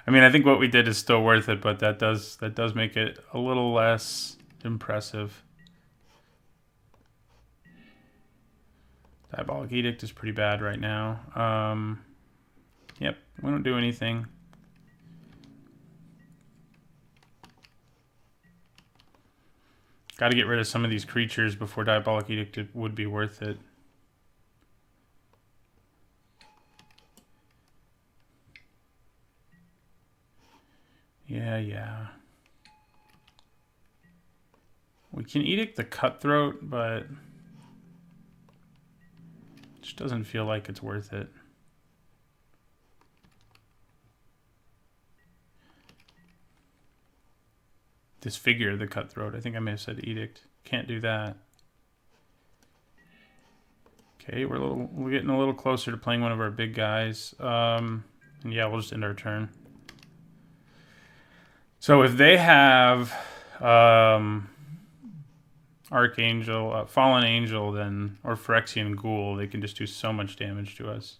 mean, I think what we did is still worth it, but that does make it a little less impressive. Diabolic Edict is pretty bad right now. Yep, we don't do anything. Got to get rid of some of these creatures before Diabolic Edict would be worth it. Yeah. We can Edict the Cutthroat, but it just doesn't feel like it's worth it. Disfigure the Cutthroat. I think I may have said Edict. Can't do that. Okay, we're getting a little closer to playing one of our big guys. And yeah, we'll just end our turn. So if they have Archangel, Fallen Angel, then or Phyrexian Ghoul, they can just do so much damage to us.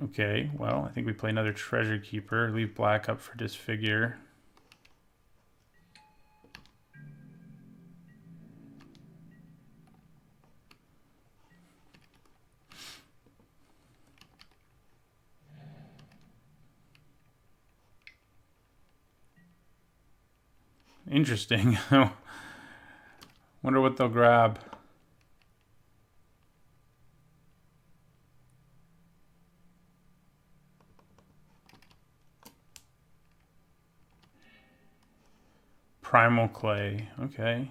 Okay, well, I think we play another Treasure Keeper. Leave black up for Disfigure. Interesting. Wonder what they'll grab. Primal Clay. Okay.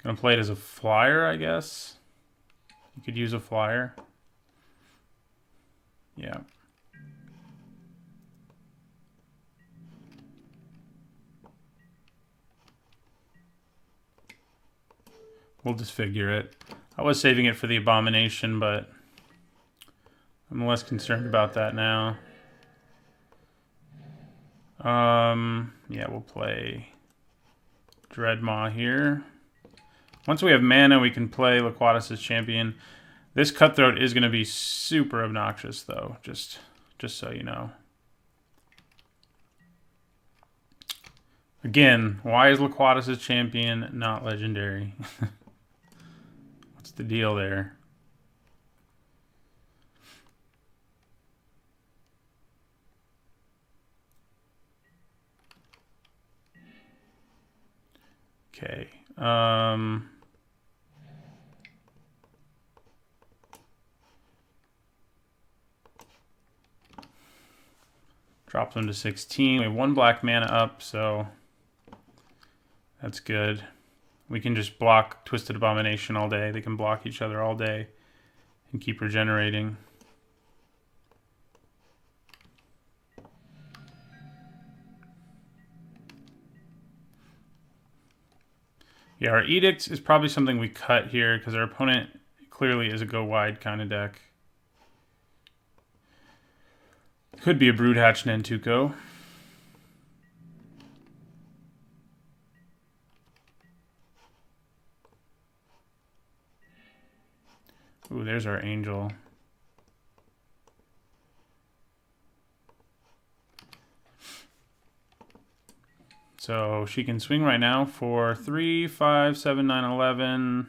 Gonna play it as a flyer, I guess. You could use a flyer. Yeah. We'll disfigure it. I was saving it for the Abomination, but I'm less concerned about that now. Yeah, we'll play Dreadmaw here. Once we have mana, we can play Laquatus' Champion. This Cutthroat is going to be super obnoxious, though, just so you know. Again, why is Laquatus' Champion not legendary? What's the deal there? Okay. Drop them to 16. We have 1 black mana up, so that's good. We can just block Twisted Abomination all day. They can block each other all day and keep regenerating. Yeah, our Edict is probably something we cut here because our opponent clearly is a go wide kind of deck. Could be a Broodhatch Nantuko. Ooh, there's our Angel. So she can swing right now for 3, 5, 7, 9, 11,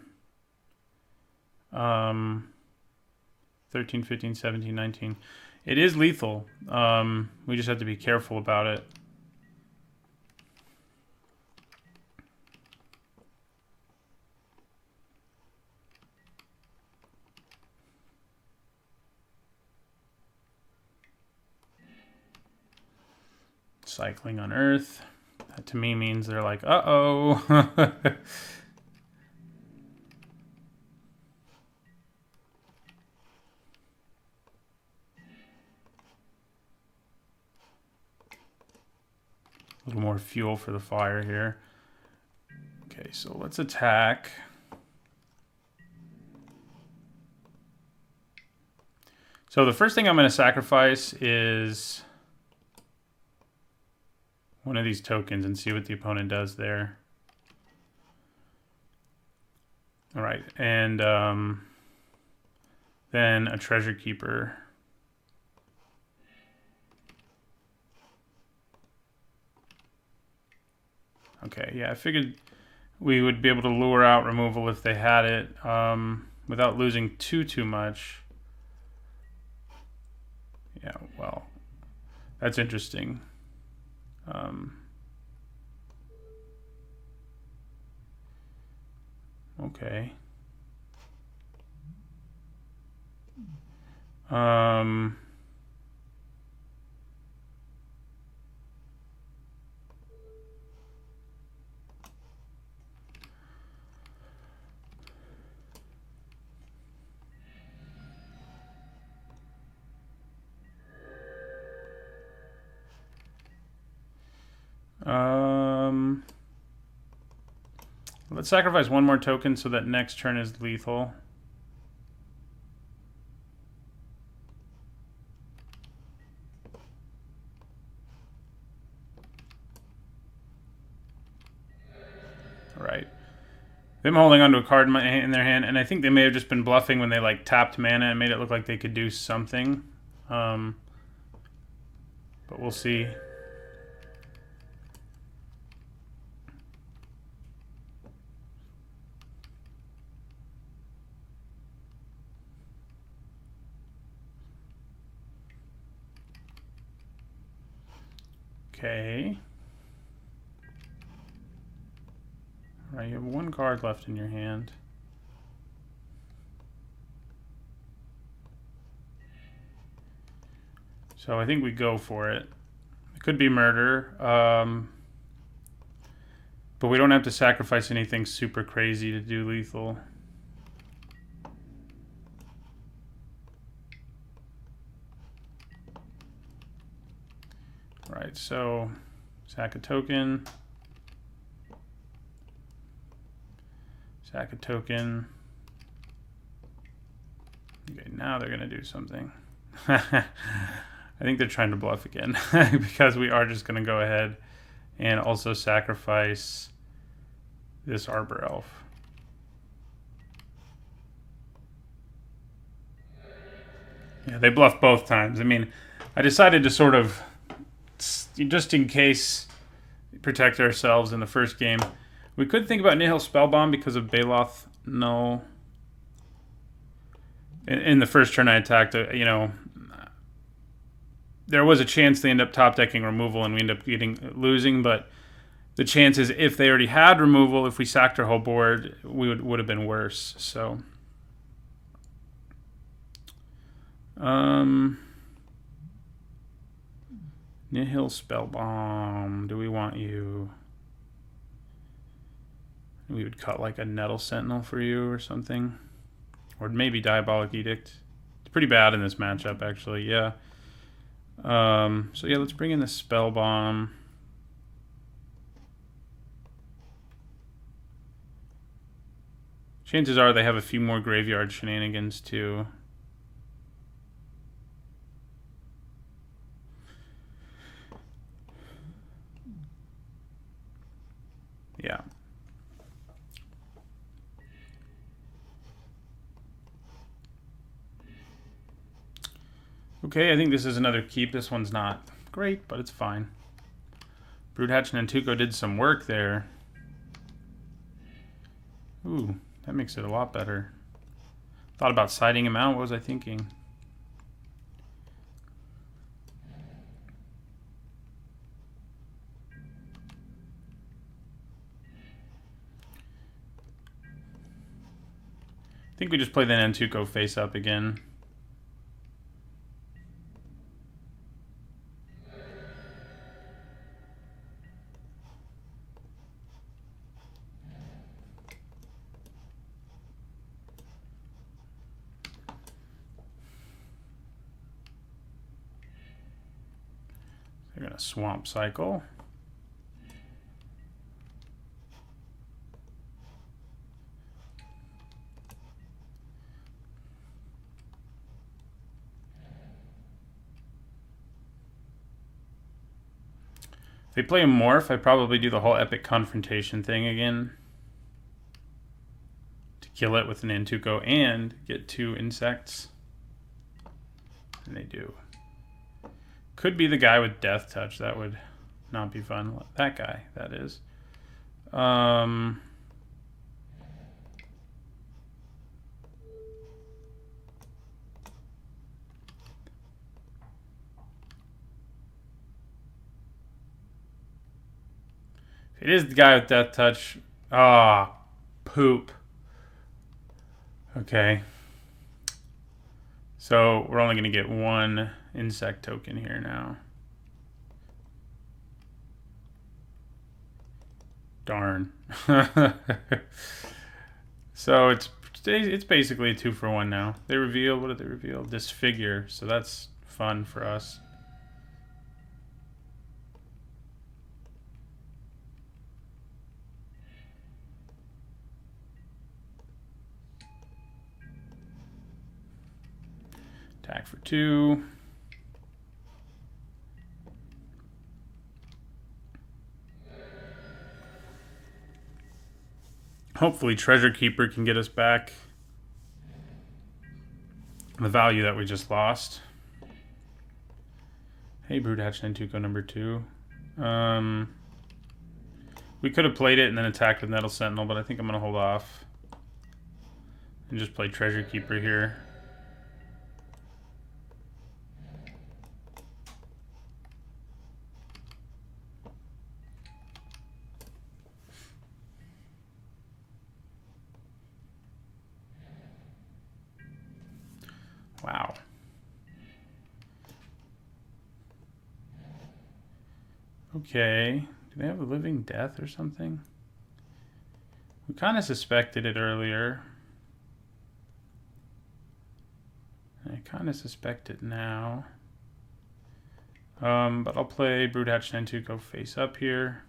13, 15, 17, 19. It is lethal. We just have to be careful about it. Cycling on Earth. That to me means they're like, uh-oh. A little more fuel for the fire here. Okay, so let's attack. So the first thing I'm going to sacrifice is one of these tokens and see what the opponent does there. All right, and then a Treasure Keeper. Okay, yeah, I figured we would be able to lure out removal if they had it without losing too much. Yeah, well, that's interesting. Okay. Let's sacrifice one more token so that next turn is lethal. All right. Them holding onto a card in their hand, and I think they may have just been bluffing when they like tapped mana and made it look like they could do something. But we'll see. Okay. All right, you have one card left in your hand. So I think we go for it. It could be murder, but we don't have to sacrifice anything super crazy to do lethal. All right, so sack a token. Sack a token. Okay, now they're gonna do something. I think they're trying to bluff again because we are just gonna go ahead and also sacrifice this Arbor Elf. Yeah, they bluffed both times. I mean, I decided to sort of, just in case, protect ourselves in the first game. We could think about Nihil Spellbomb because of Baloth Null. In the first turn I attacked, you know, there was a chance they end up top decking removal and we end up losing, but the chances if they already had removal, if we sacked our whole board, we would have been worse. So Nihil Spellbomb, do we want you? We would cut like a Nettle Sentinel for you or something. Or maybe Diabolic Edict. It's pretty bad in this matchup, actually, yeah. So yeah, let's bring in the Spellbomb. Chances are they have a few more graveyard shenanigans too. Yeah. Okay, I think this is another keep. This one's not great, but it's fine. Broodhatch Nantuko did some work there. Ooh, that makes it a lot better. Thought about siding him out. What was I thinking? I think we just play the Nantuko face up again. They're going to Swamp Cycle. If they play a Morph, I'd probably do the whole Epic Confrontation thing again. To kill it with an Nantuko and get 2 insects. And they do. Could be the guy with Death Touch. That would not be fun. That guy, that is. It is the guy with Death Touch. Ah, poop. Okay. So we're only going to get 1 insect token here now. Darn. So it's basically a 2-for-1 now. They reveal, what did they reveal? Disfigure. So that's fun for us. Attack for 2. Hopefully Treasure Keeper can get us back the value that we just lost. Hey, Broodhatch Nantuko number 2. We could have played it and then attacked with Nettle Sentinel, but I think I'm going to hold off and just play Treasure Keeper here. Wow. Okay. Do they have a Living Death or something? We kind of suspected it earlier. I kind of suspect it now. But I'll play Broodhatch Nantuko face up here.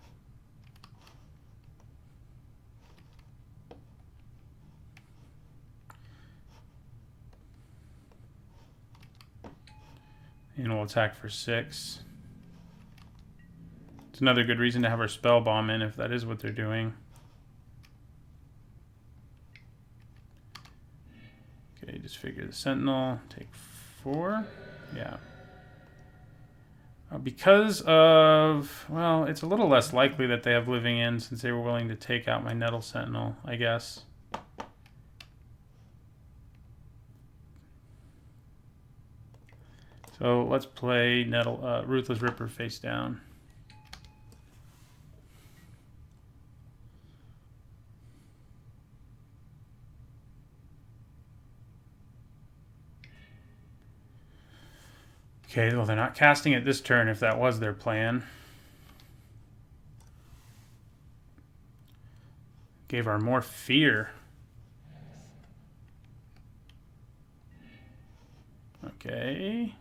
And we'll attack for 6. It's another good reason to have our Spell Bomb in if that is what they're doing. Okay, Disfigure the Sentinel. Take 4. Yeah. Because of, well, it's a little less likely that they have Living In since they were willing to take out my Nettle Sentinel, I guess. So let's play Ruthless Ripper face down. Okay, well, they're not casting it this turn if that was their plan. Gave our more fear. Okay.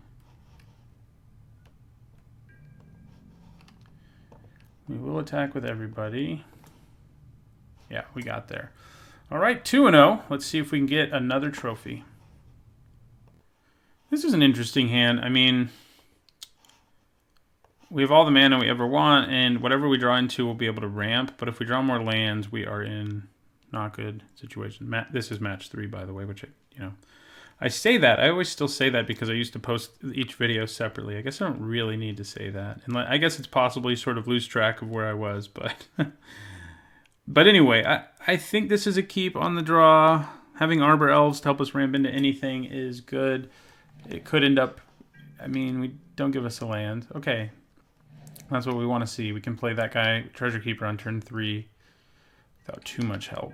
We will attack with everybody. Yeah, we got there. All right, 2-0. Let's see if we can get another trophy. This is an interesting hand. I mean, we have all the mana we ever want, and whatever we draw into, we'll be able to ramp. But if we draw more lands, we are in not good situation. This is match 3, by the way, which, I say that. I always still say that because I used to post each video separately. I guess I don't really need to say that. And I guess it's possible you sort of lose track of where I was, but... But anyway, I think this is a keep on the draw. Having Arbor Elves to help us ramp into anything is good. It could end up... I mean, we don't give us a land. Okay. That's what we want to see. We can play that guy, Treasure Keeper, on turn 3 without too much help.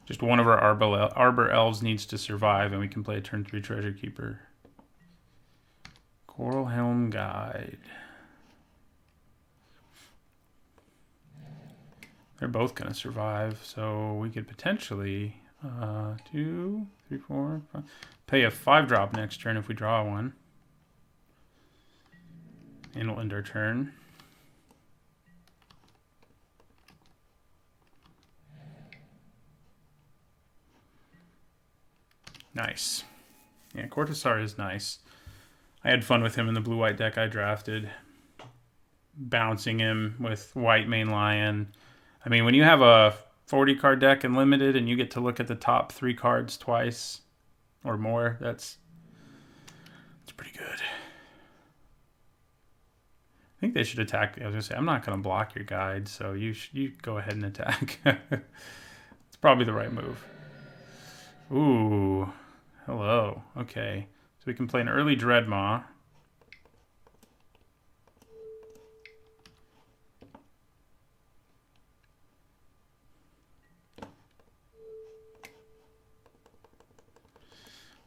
Just one of our Arbor Elves needs to survive, and we can play a turn 3 Treasure Keeper. Coral Helm Guide. They're both going to survive, so we could potentially 2, 3, 4, 5, pay a 5-drop next turn if we draw one. And we'll end our turn. Nice. Yeah, Cortazar is nice. I had fun with him in the blue-white deck I drafted. Bouncing him with white main lion. I mean, when you have a 40-card deck and limited and you get to look at the top 3 cards twice or more, that's pretty good. I think they should attack. I was going to say, I'm not going to block your guide, so you go ahead and attack. It's probably the right move. Ooh, hello. Okay, so we can play an early Dreadmaw.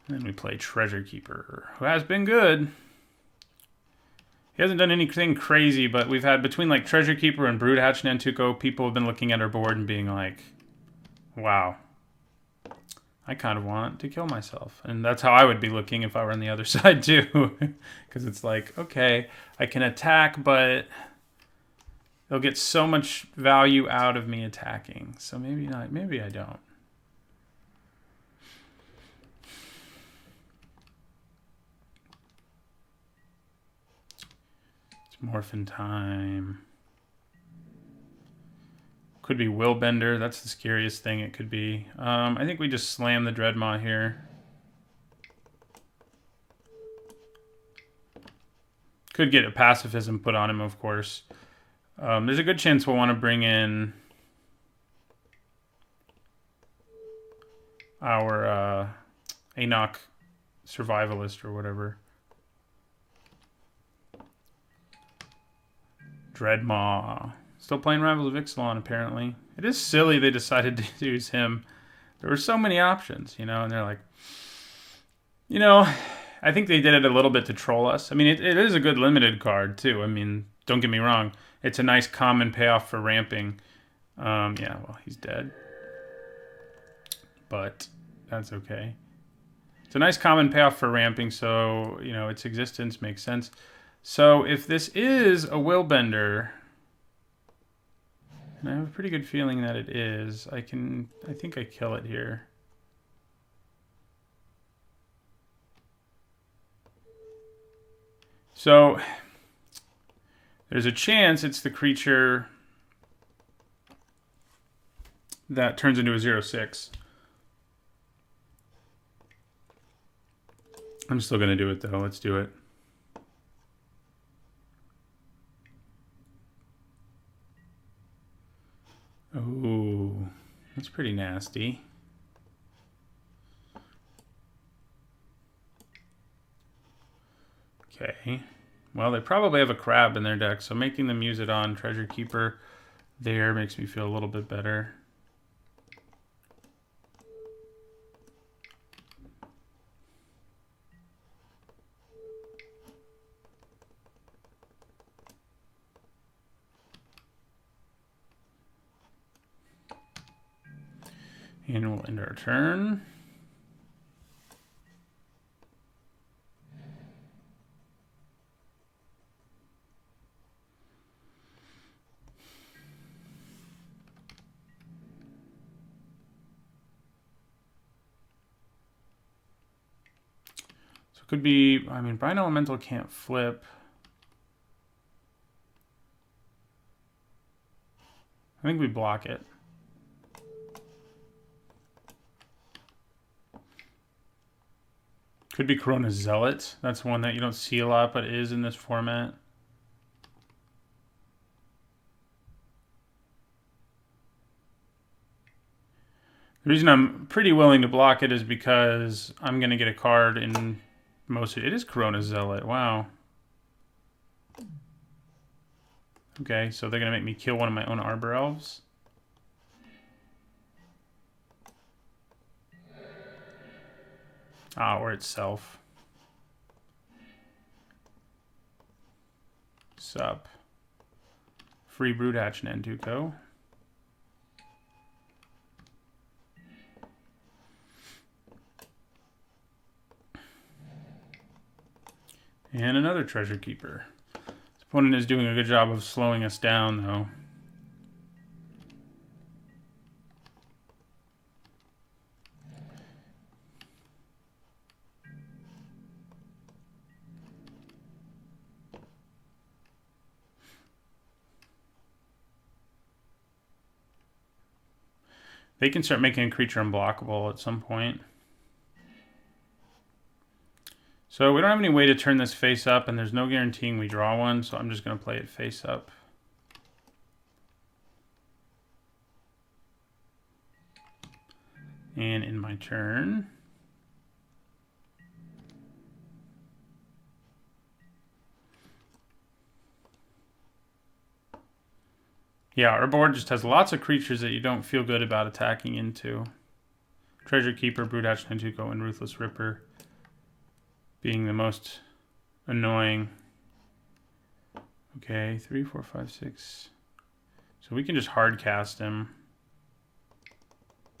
And then we play Treasure Keeper, who has been good. He hasn't done anything crazy, but we've had, between like Treasure Keeper and Broodhatch Nantuko, people have been looking at our board and being like, wow, I kind of want to kill myself. And that's how I would be looking if I were on the other side too. Because it's like, okay, I can attack, but they'll get so much value out of me attacking. So maybe not, maybe I don't. Morphin time. Could be Willbender. That's the scariest thing it could be. I think we just slam the Dreadmaw here. Could get a pacifism put on him, of course. There's a good chance we'll want to bring in our Anok Survivalist or whatever. Dreadmaw. Still playing Rivals of Ixalan, apparently. It is silly they decided to use him. There were so many options, and they're like, I think they did it a little bit to troll us. I mean, it is a good limited card, too. I mean, don't get me wrong. It's a nice common payoff for ramping. Yeah, well, he's dead. But that's okay. It's a nice common payoff for ramping, so, its existence makes sense. So if this is a Willbender, and I have a pretty good feeling that it is, I think I kill it here. So there's a chance it's the creature that turns into a 0/6. I'm still going to do it, though. Let's do it. Oh, that's pretty nasty. Okay. Well, they probably have a crab in their deck, so making them use it on Treasure Keeper there makes me feel a little bit better. And we'll end our turn. Could be, I mean, Brine Elemental can't flip. I think we block it. Could be Corona Zealot. That's one that you don't see a lot, but is in this format. The reason I'm pretty willing to block it is because I'm going to get a card in most of it. It is Corona Zealot. Wow. Okay, so they're going to make me kill one of my own Arbor Elves. Or itself. Sup. Free Broodhatch Nantuko. And another Treasure Keeper. This opponent is doing a good job of slowing us down, though. They can start making a creature unblockable at some point. So we don't have any way to turn this face up, and there's no guaranteeing we draw one, so I'm just going to play it face up. And in my turn, yeah, our board just has lots of creatures that you don't feel good about attacking into. Treasure Keeper, Broodhatch Nantuko, and Ruthless Ripper being the most annoying. Okay, 3, 4, 5, 6. So we can just hard cast him.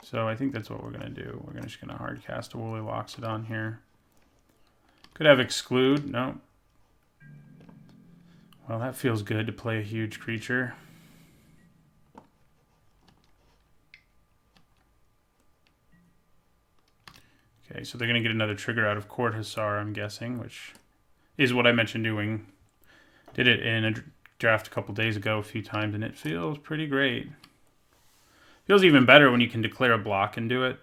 So I think that's what we're going to do. We're just going to hard cast a Woolly Loxodon here. Could have Exclude. No. Well, that feels good to play a huge creature. Okay, so they're going to get another trigger out of Court Hussar, I'm guessing, which is what I mentioned doing. Did it in a draft a couple days ago a few times, and it feels pretty great. Feels even better when you can declare a block and do it.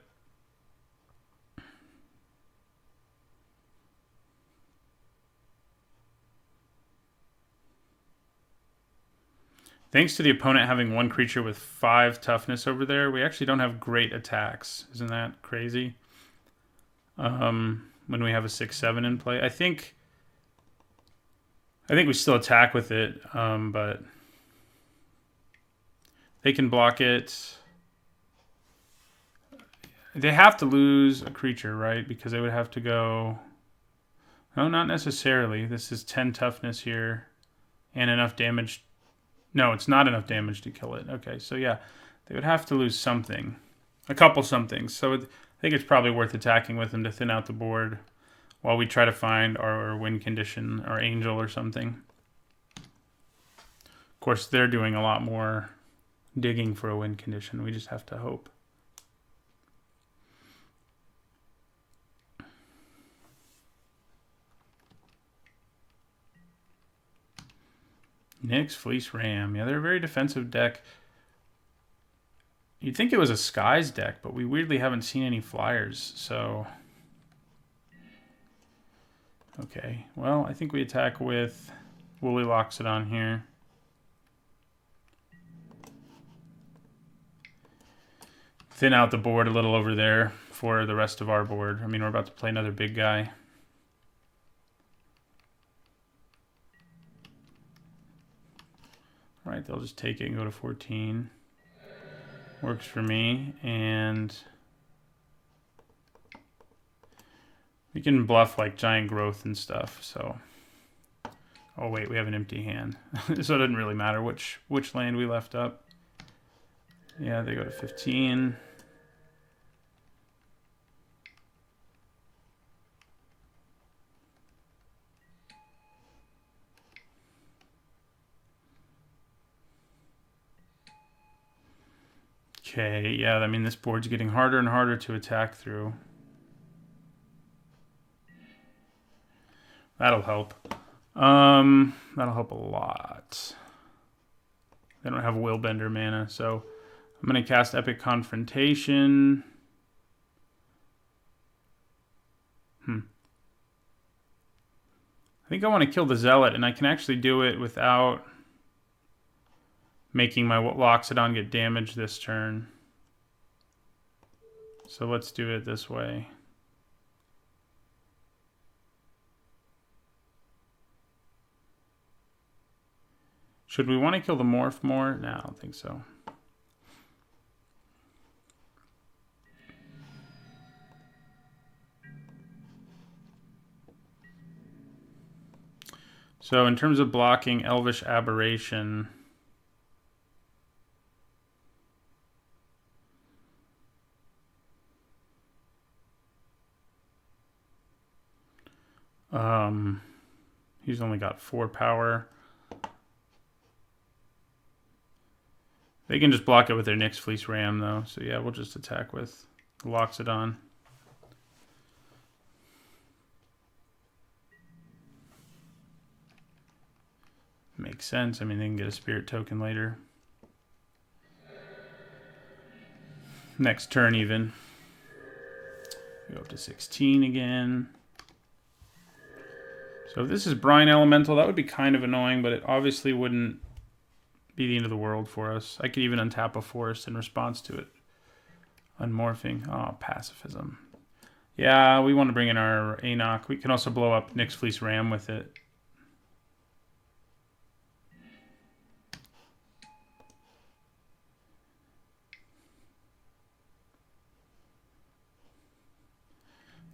Thanks to the opponent having one creature with 5 toughness over there, we actually don't have great attacks. Isn't that crazy? When we have a 6/7 in play, I think we still attack with it, but they can block it. They have to lose a creature, right? Because they would have to go. No, not necessarily. This is 10 toughness here, and enough damage. No, it's not enough damage to kill it. Okay, so yeah, they would have to lose something, a couple somethings. So I think it's probably worth attacking with them to thin out the board while we try to find our win condition, our Angel or something. Of course, they're doing a lot more digging for a win condition. We just have to hope. Nyx, Fleece Ram. Yeah, they're a very defensive deck. You'd think it was a Skies deck, but we weirdly haven't seen any flyers, so... Okay, well, I think we attack with Woolly Loxodon here. Thin out the board a little over there for the rest of our board. I mean, we're about to play another big guy. All right, they'll just take it and go to 14. Works for me, and we can bluff like Giant Growth and stuff, so... Oh wait, we have an empty hand. So it doesn't really matter which land we left up. Yeah, they go to 15. Okay, yeah, I mean, this board's getting harder and harder to attack through. That'll help. That'll help a lot. They don't have Willbender mana, so I'm going to cast Epic Confrontation. I think I want to kill the Zealot, and I can actually do it without making my Loxodon get damaged this turn. So let's do it this way. Should we want to kill the Morph more? No, I don't think so. So in terms of blocking Elvish Aberration, he's only got 4 power. They can just block it with their Nyx Fleece Ram, though. So yeah, we'll just attack with Loxodon. Makes sense. I mean, they can get a Spirit Token later. Next turn, even. Go up to 16 again. So if this is Brine Elemental, that would be kind of annoying, but it obviously wouldn't be the end of the world for us. I could even untap a forest in response to it. Unmorphing. Oh, pacifism. Yeah, we want to bring in our Anok. We can also blow up Nyx Fleece Ram with it.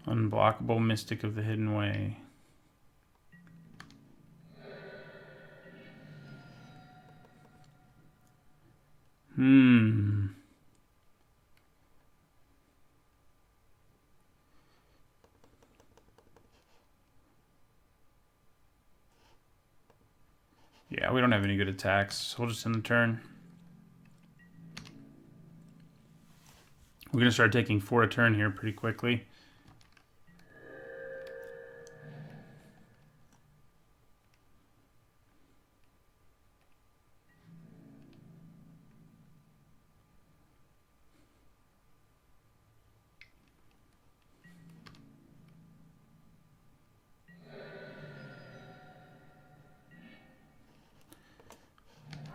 Unblockable Mystic of the Hidden Way. Yeah, we don't have any good attacks, so we'll just end the turn. We're going to start taking 4 a turn here pretty quickly.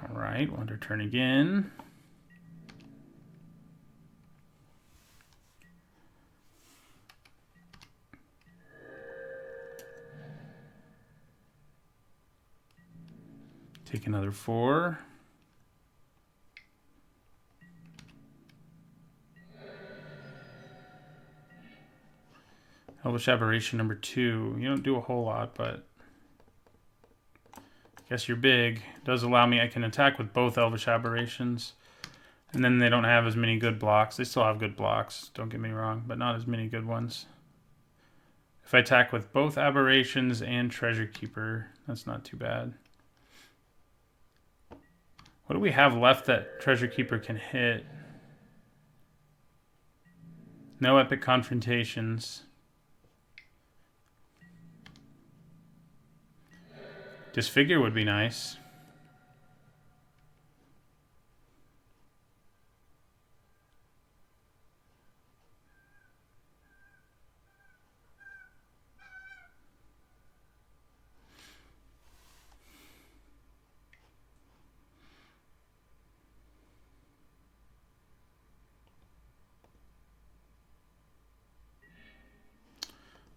Alright, we'll enter turn again. Take another 4. Elvish Aberration number 2. You don't do a whole lot, but I guess you're big. It does allow me, I can attack with both Elvish Aberrations. And then they don't have as many good blocks. They still have good blocks, don't get me wrong, but not as many good ones. If I attack with both Aberrations and Treasure Keeper, that's not too bad. What do we have left that Treasure Keeper can hit? No Epic Confrontations. Disfigure would be nice.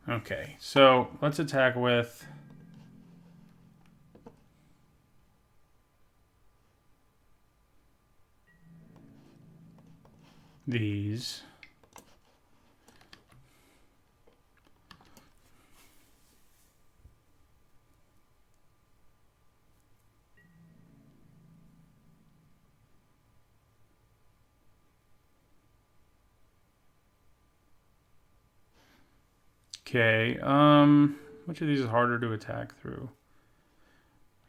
Okay, so let's attack with these. Okay, which of these is harder to attack through?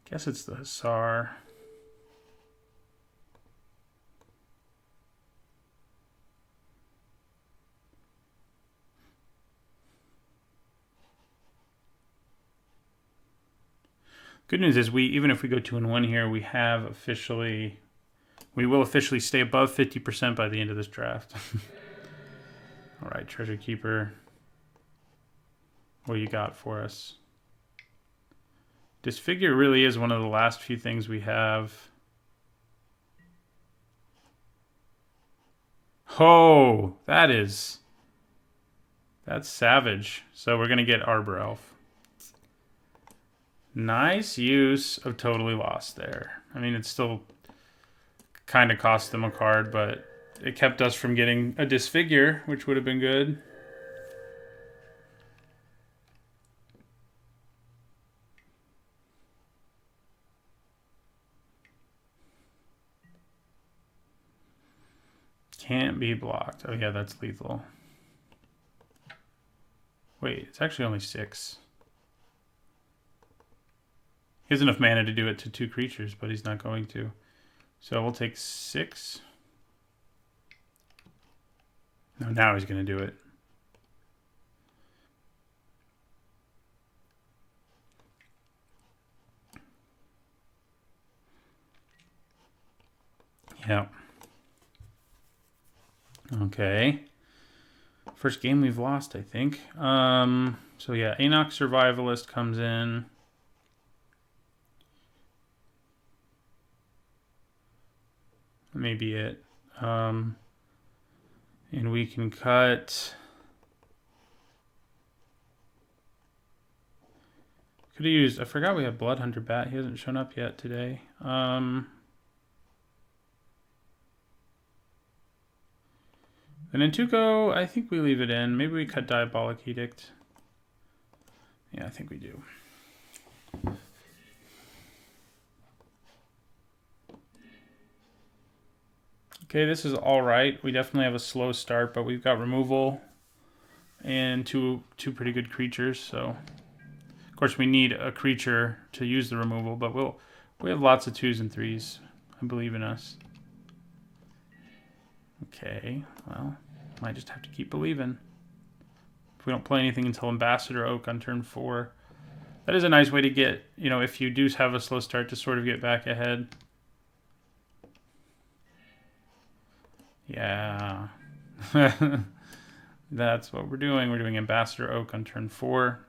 I guess it's the Hussar. Good news is even if we go 2-1 here, we will officially stay above 50% by the end of this draft. All right, Treasure Keeper. What do you got for us? Disfigure really is one of the last few things we have. Oh, that's savage. So we're going to get Arbor Elf. Nice use of Totally Lost there. I mean, it still kind of cost them a card, but it kept us from getting a Disfigure, which would have been good. Can't be blocked. Oh yeah, that's lethal. Wait, it's actually only 6. He has enough mana to do it to 2 creatures, but he's not going to. So we'll take 6. No, now he's going to do it. Yeah. Okay. First game we've lost, I think. So yeah, Enoch Survivalist comes in. That may be it. And we can cut. Could have used. I forgot we have Bloodhunter Bat. He hasn't shown up yet today. And in Tuco, I think we leave it in. Maybe we cut Diabolic Edict. Yeah, I think we do. Okay, this is all right. We definitely have a slow start, but we've got removal and two pretty good creatures. So, of course, we need a creature to use the removal, but we have lots of 2s and 3s. I believe in us. Okay, well, might just have to keep believing. If we don't play anything until Ambassador Oak on turn 4. That is a nice way to get, if you do have a slow start, to sort of get back ahead. Yeah. That's what we're doing. We're doing Ambassador Oak on turn 4.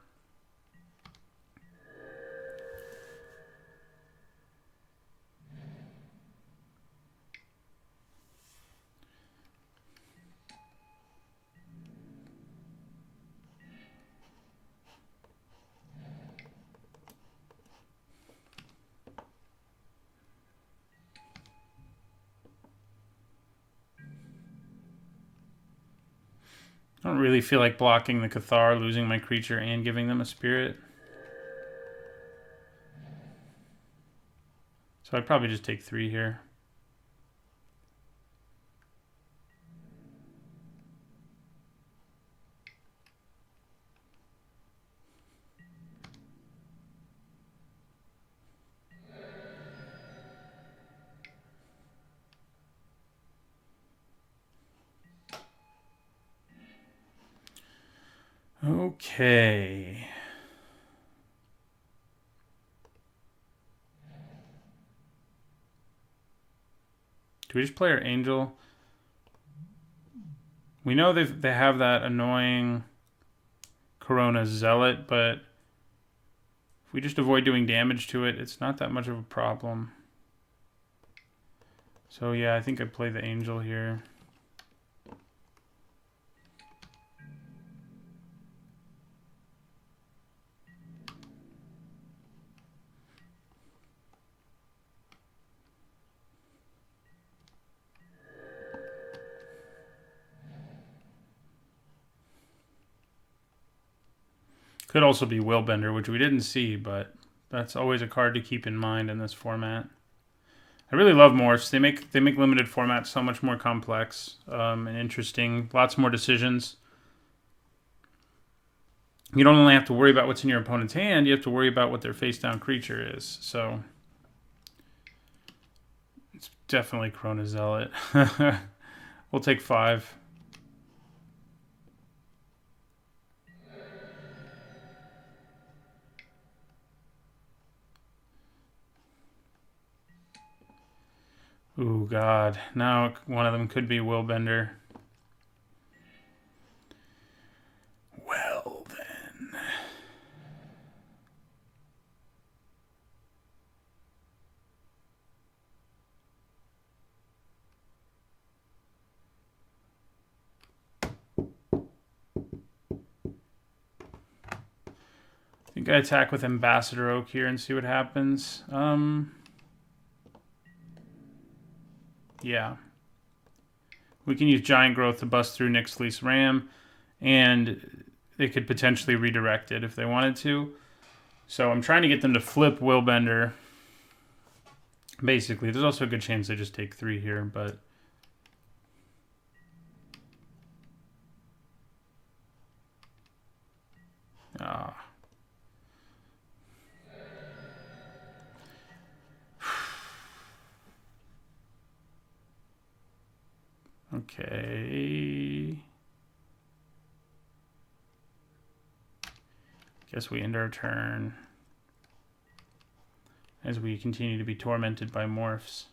I don't really feel like blocking the Cathar, losing my creature, and giving them a spirit. So I'd probably just take 3 here. Okay. Do we just play our Angel? We know they have that annoying Corona Zealot, but if we just avoid doing damage to it, it's not that much of a problem. So yeah, I think I play the Angel here. Could also be Willbender, which we didn't see, but that's always a card to keep in mind in this format. I really love morphs. They make limited formats so much more complex and interesting. Lots more decisions. You don't only have to worry about what's in your opponent's hand, you have to worry about what their face-down creature is. So it's definitely Corona Zealot. We'll take 5. Ooh, God. Now one of them could be Willbender. Well, then. I think I attack with Ambassador Oak here and see what happens. Yeah. We can use Giant Growth to bust through Nyxly's Ram, and they could potentially redirect it if they wanted to. So I'm trying to get them to flip Willbender. Basically, there's also a good chance they just take 3 here, but... Okay. Guess we end our turn as we continue to be tormented by morphs.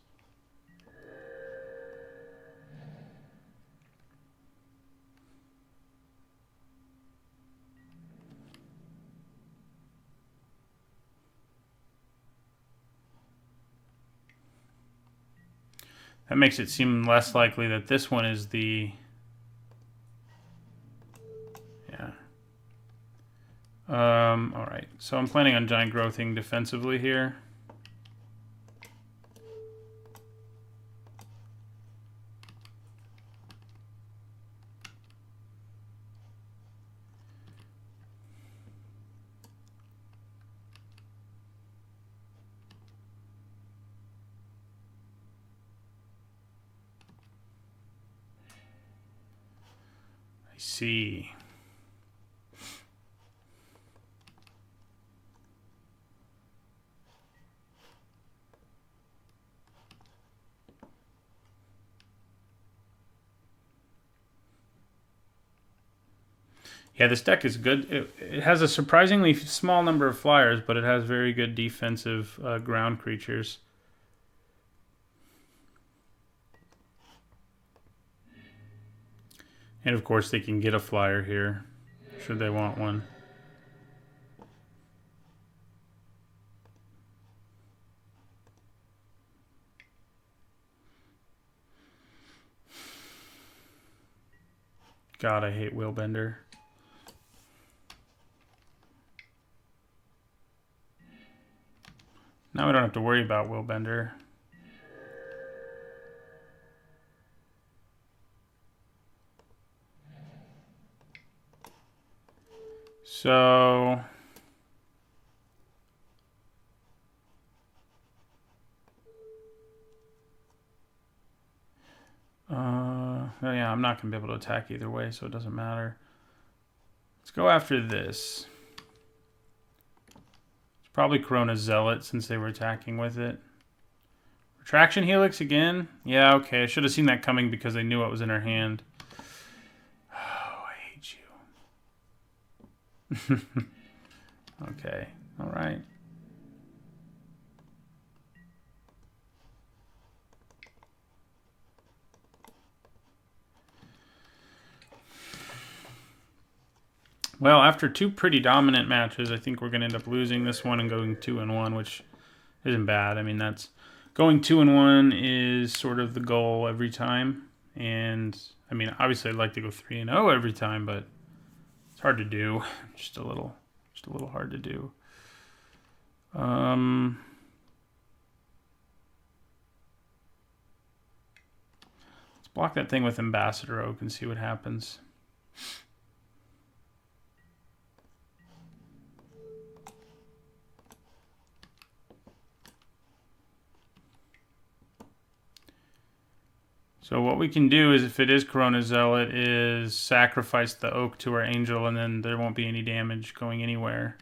That makes it seem less likely that this one is the... Yeah. Alright, so I'm planning on Giant Growthing defensively here. I see. Yeah, this deck is good. It has a surprisingly small number of flyers, but it has very good defensive ground creatures. And of course they can get a flyer here, should they want one. God, I hate Willbender. Now we don't have to worry about Willbender. So... well, yeah, I'm not going to be able to attack either way, so it doesn't matter. Let's go after this. It's probably Corona Zealot since they were attacking with it. Retraction Helix again? Yeah, okay. I should have seen that coming because I knew what was in her hand. Oh, I hate you. Okay, all right. Well, after 2 pretty dominant matches, I think we're going to end up losing this one and going 2-1, which isn't bad. I mean, that's going 2-1 is sort of the goal every time. And I mean, obviously, I'd like to go 3-0 every time, but it's hard to do. Just a little hard to do. Let's block that thing with Ambassador Oak and see what happens. So what we can do is, if it is Corona Zealot, is sacrifice the Oak to our Angel, and then there won't be any damage going anywhere.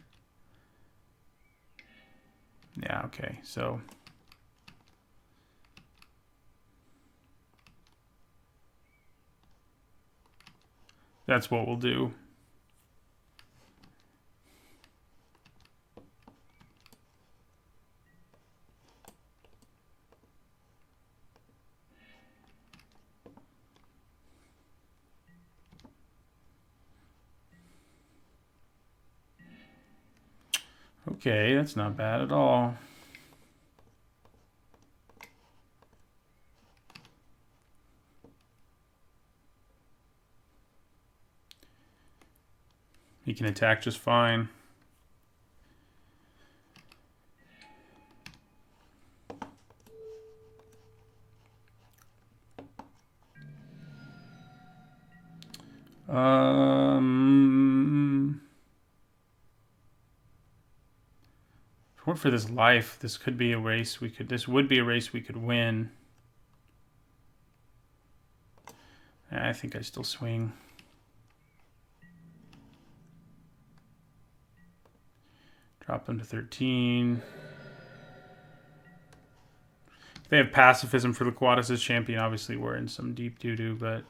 Yeah, okay, so... that's what we'll do. Okay, that's not bad at all. He can attack just fine. If it weren't for this life, this could be a race we could. This would be a race we could win. I think I still swing. Drop them to 13. If they have pacifism for Liquatus as champion, obviously we're in some deep doo-doo, but...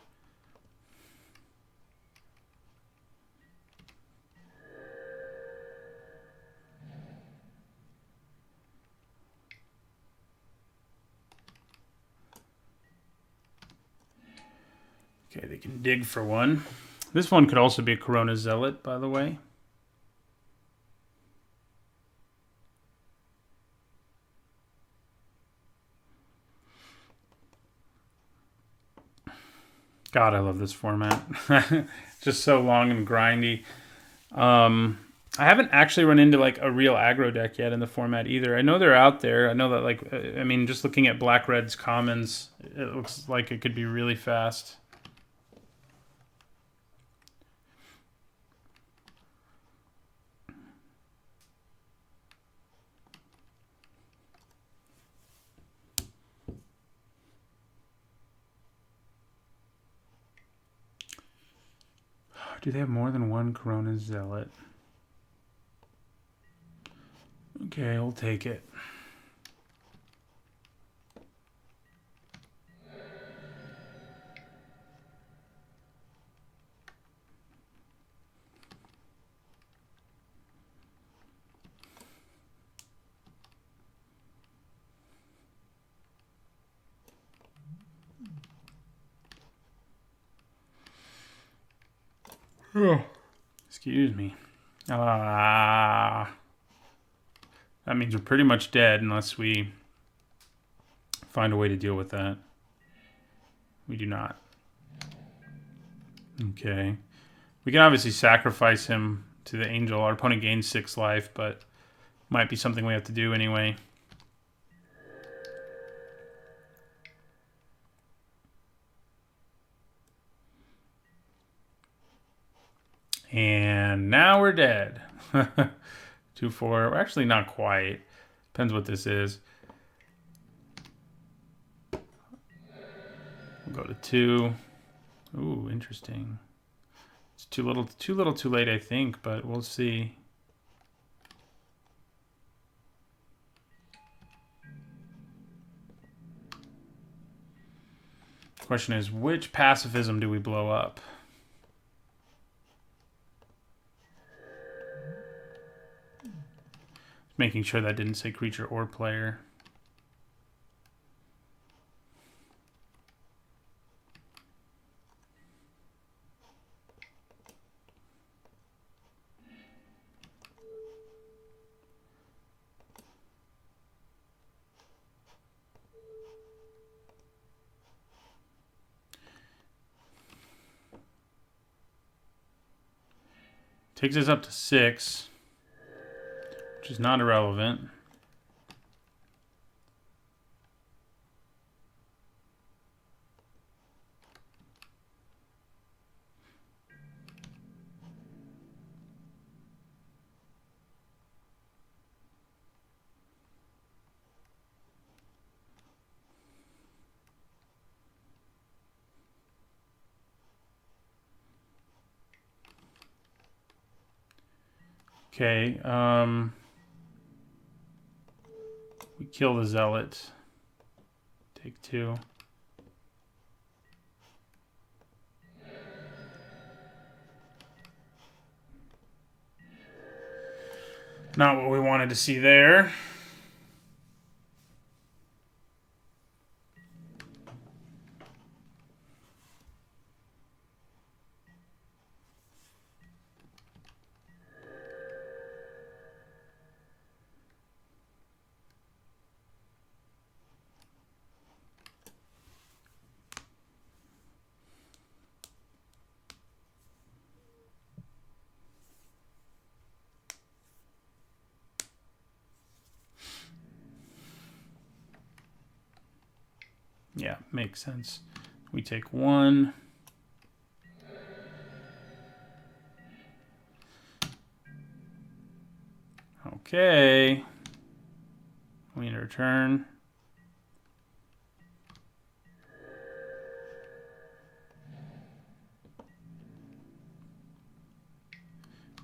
Okay, they can dig for one. This one could also be a Corona Zealot, by the way. God, I love this format. Just so long and grindy. I haven't actually run into like a real aggro deck yet in the format either. I know they're out there. I know that like, I mean, just looking at Black Red's commons, it looks like it could be really fast. Do they have more than one Corona Zealot? Okay, we'll take it. Oh, excuse me. That means we're pretty much dead unless we find a way to deal with that. We do not. Okay. We can obviously sacrifice him to the angel. Our opponent gains 6 life, but might be something we have to do anyway. And now we're dead. 2-4. We're actually not quite. Depends what this is. We'll go to 2. Ooh, interesting. It's too little, too late, I think, but we'll see. The question is, which pacifism do we blow up? Making sure that didn't say creature or player. Takes us up to 6, which is not irrelevant. Okay, we kill the Zealot. Take 2. Not what we wanted to see there. Yeah, makes sense. We take 1. Okay. We need to return.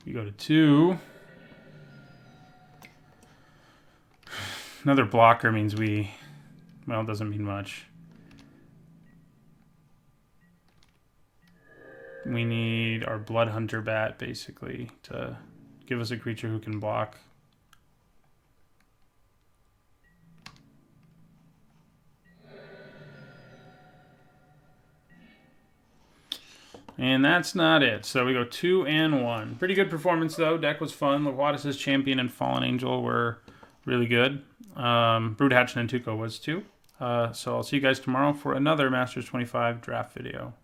We go to 2. Another blocker means well, it doesn't mean much. We need our Blood Hunter bat, basically, to give us a creature who can block. And that's not it. So we go 2 and 1. Pretty good performance, though. Deck was fun. Lewatis' Champion and Fallen Angel were really good. Broodhatch and Tuco was too. So I'll see you guys tomorrow for another Masters 25 draft video.